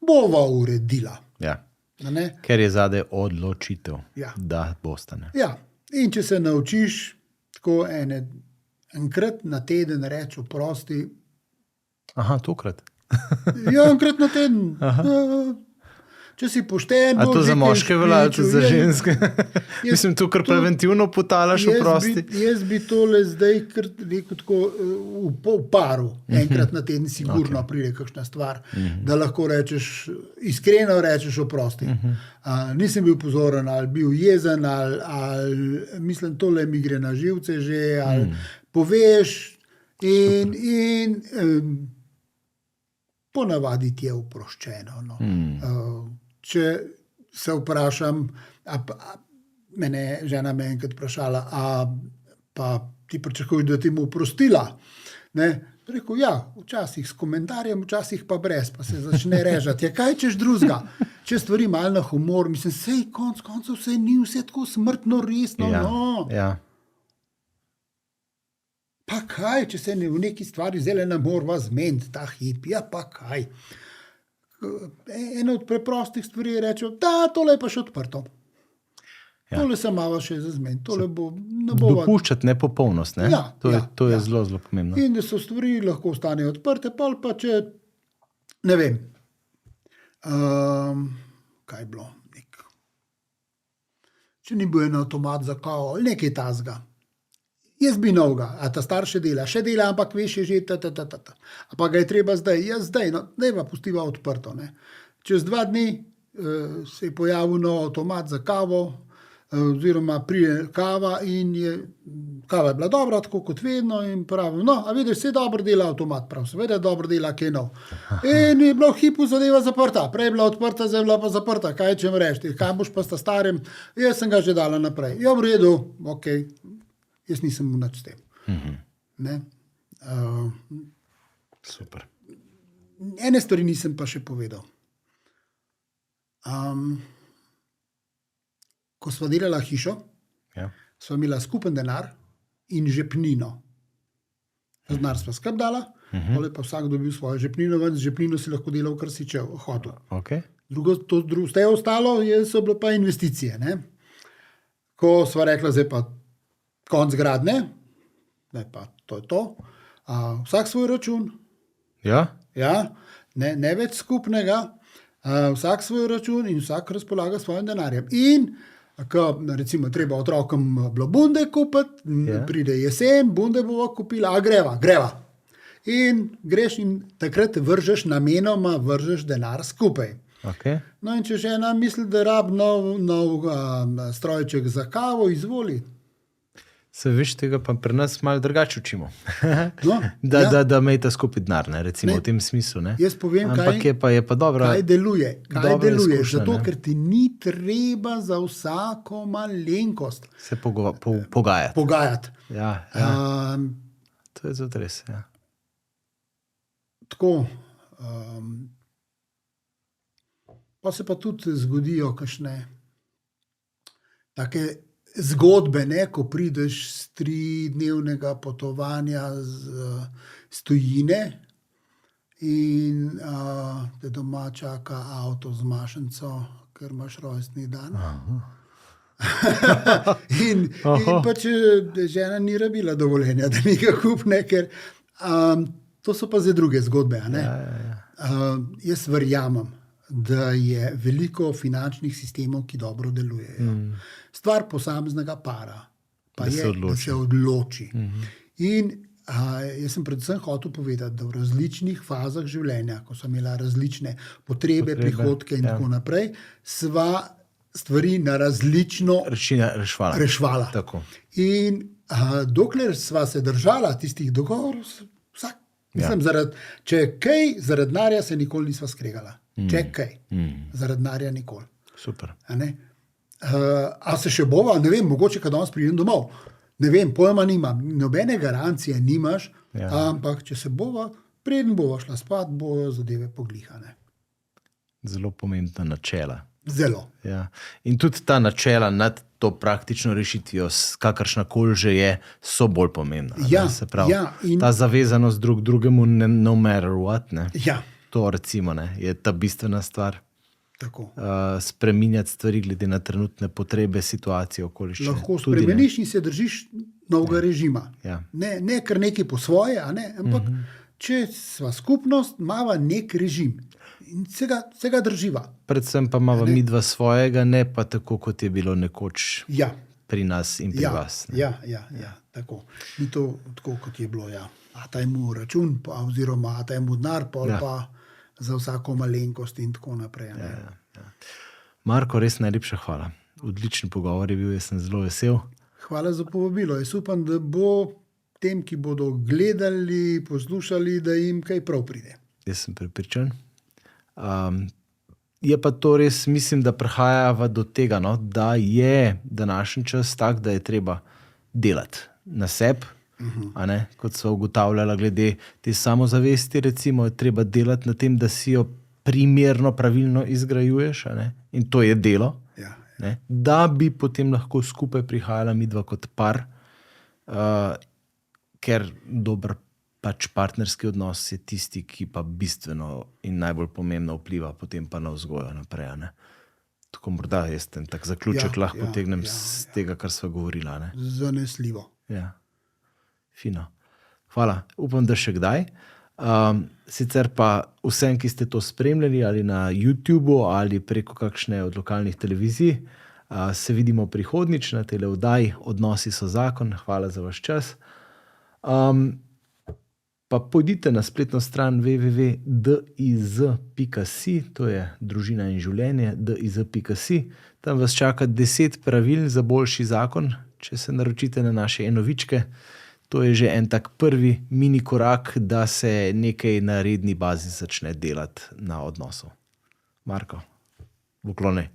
bova uredila. Ja. A ne? Ker je zadaj odločitev, Ja. da boste. Ne? Ja, in če se naučiš tako enkrat na teden reči oprosti, Aha, tokrat. ja, enkrat na teden, če si pošten, A to boš za že kaj moške velja, ali tudi za špričil. ženske? Mislim, to kar preventivno potalaš oprosti. Jaz bi tole zdaj kar rekel tako v paru, enkrat na teden sigurno pride kakšna stvar, da lahko rečeš, iskreno rečeš oprosti. Nisem bil pozoren, ali bil jezen, ali mislim, tole mi gre na živce že, ali poveš in ponavadi ti je oproščeno. No. Če se vprašam, mene žena me enkrat vprašala, pa ti pričakuješ, da ti mu oprostila. Ne? Rekel, ja, včasih s komentarjem, včasih pa brez, pa se začne režati. Ja, kaj češ drugega? Če stvari malo na humor, mislim, sej konc koncev vse ni vse tako smrtno resno. Ja, No. ja. Pa kaj, če se v neki stvari zdaj ne morava zmeniti, ta hip, ja pa kaj. Ena od preprostih stvari je reči, da tole je pa še odprto. Ja. Tole se malo še zazmeni, tole bo ne bova. Dopuščati nepopolnost. Ne? Ja, To je ja. zelo, zelo pomembno. In da so stvari lahko ostanejo odprte, pa če, ne vem, kaj je bilo, če ni bil en avtomat za kavo, ali nekaj tazga. Jaz bi novega, a ta star še dela, ampak veš, je že A pa ga je treba zdaj, zdaj, no, ne pa pustiva odprto. Ne. Čez 2 dni se je pojavil nov avtomat za kavo, oziroma pride kava in kava je bila dobra, tako kot vedno in pravim, no, a vidiš, se dobro dela avtomat, prav, seveda dobro dela, kaj nov. In je bila v hipu zadeva zaprta, prej je bila odprta, zdaj je bila pa zaprta, kaj če mi reči, kaj boš pa sta starem, jaz sem ga že dala naprej. Ja, v redu, okej. Jaz nisem v nič s tem. Ne? Super. Ene stvari nisem pa še povedal. Ko sva delala hišo, Ja. sva imela skupen denar in žepnino. Denar sva skrb dala, pole pa vsak dobil svojo žepnino, ven z žepnino si lahko delal, kar si hotel. Okay. Vse ostalo so bile pa investicije. Ne? Ko sva rekla, zdaj pa konc gradnje, ne, pa to je to. Vsak svoj račun, Ja? ja, ne več skupnega, vsak svoj račun in vsak razpolaga s svojim denarjem. In ko recimo treba otrokom bilo bunde kupiti, pride jesen, bunde bova kupila, greva. In greš in takrat namenoma vržeš denar skupaj. Okay. No in če žena misli, da rab nov strojček za kavo, izvoli. Se veš, tega pa pri nas malo drugače učimo. No, da imejte skupaj denar, recimo Ne. v tem smislu. Ne? Jaz povem, Ampak je pa dobro. kaj deluje. dobra izkušnja, Zato, ne. ker ti ni treba za vsako malenkost Se pogajati. pogajati. Ja. To je zato res. Ja. Tako. Pa se pa tudi zgodijo kakšne take zgodbe, ne, ko prideš z 3-dnevnega potovanja z tujine in te doma čaka avto z mašnico, ker imaš rojstni dan. in pač žena ni rabila dovoljenja, da mi ga kupne, ker to so pa zdaj druge zgodbe. A ne? Jaz verjamem, da je veliko finančnih sistemov, ki dobro delujejo. Stvar posameznega para pa Da je, se odloči. da se odloči. In jaz sem predvsem hotel povedati, da v različnih fazah življenja, ko sem imela različne potrebe, prihodke in tako naprej, sva stvari na različno rešvala. Tako. In dokler sva se držala tistih dogovorov, vsak Mislim, če kaj, zaradi denarja se nikoli nisva skregala. Če kaj, zaradi denarja nikoli. Super. A se še bova, ne vem, mogoče, kad danes pridem domov. Ne vem, pojma nimam, nobene garancije nimaš, ampak če se bova, preden bova šla spat, bojo zadeve poglihane. Zelo pomembna načela. Zelo. Ja. In tudi ta načela nad to praktično rešitvijo, kakršnakoli že je, so bolj pomembna. Se pravi, ta zavezanost drug drugemu, no matter what. Ne? Ja. To recimo je ta bistvena stvar. Tako. Spreminjati stvari glede na trenutne potrebe, situacije, okoliščine. Lahko spremeniš in se držiš novega režima. Ja. Ne kar nekaj po svoje, ampak če sva skupnost, imava nek režim. In se ga drživa. Predvsem pa imava midva svojega, ne pa tako, kot je bilo nekoč pri nas in pri vas. Ne? Ja, tako. Ni to tako, kot je bilo, A taj mu račun, oziroma a taj mu denar, pa za vsako malenkost in tako naprej. Ja. Marko, res najlepša hvala. Odličen pogovor je bil, jaz sem zelo vesel. Hvala za povabilo. Jaz upam, da bo tem, ki bodo gledali, poslušali, da jim kaj prav pride. Jaz sem prepričan. Je pa to res, mislim, da prihajava do tega, da je današnji čas tak, da je treba delati na sebi, kot so ugotavljala glede te samozavesti, recimo, je treba delati na tem, da si jo primerno, pravilno izgrajuješ, in to je delo, da bi potem lahko skupaj prihajala midva kot par, ker dober partnerski odnos je tisti, ki pa bistveno in najbolj pomembno vpliva potem pa na vzgojo naprej. Tako morda jaz tak zaključek lahko potegnem z tega, kar sva govorila. Zanesljivo. Ja. Fino. Hvala. Upam, da še kdaj. Sicer pa vsem, ki ste to spremljali ali na YouTubeu ali preko kakšne od lokalnih televizij, se vidimo prihodnjič na tele oddaji Odnosi so zakon. Hvala za vaš čas. Pa pojdite na spletno stran www.diz.si, to je družina in življenje, diz.si. Tam vas čaka 10 pravil za boljši zakon, če se naročite na naše enovičke. To je že en tak prvi mini korak, da se nekaj na redni bazi začne delati na odnosu. Marko, poklone.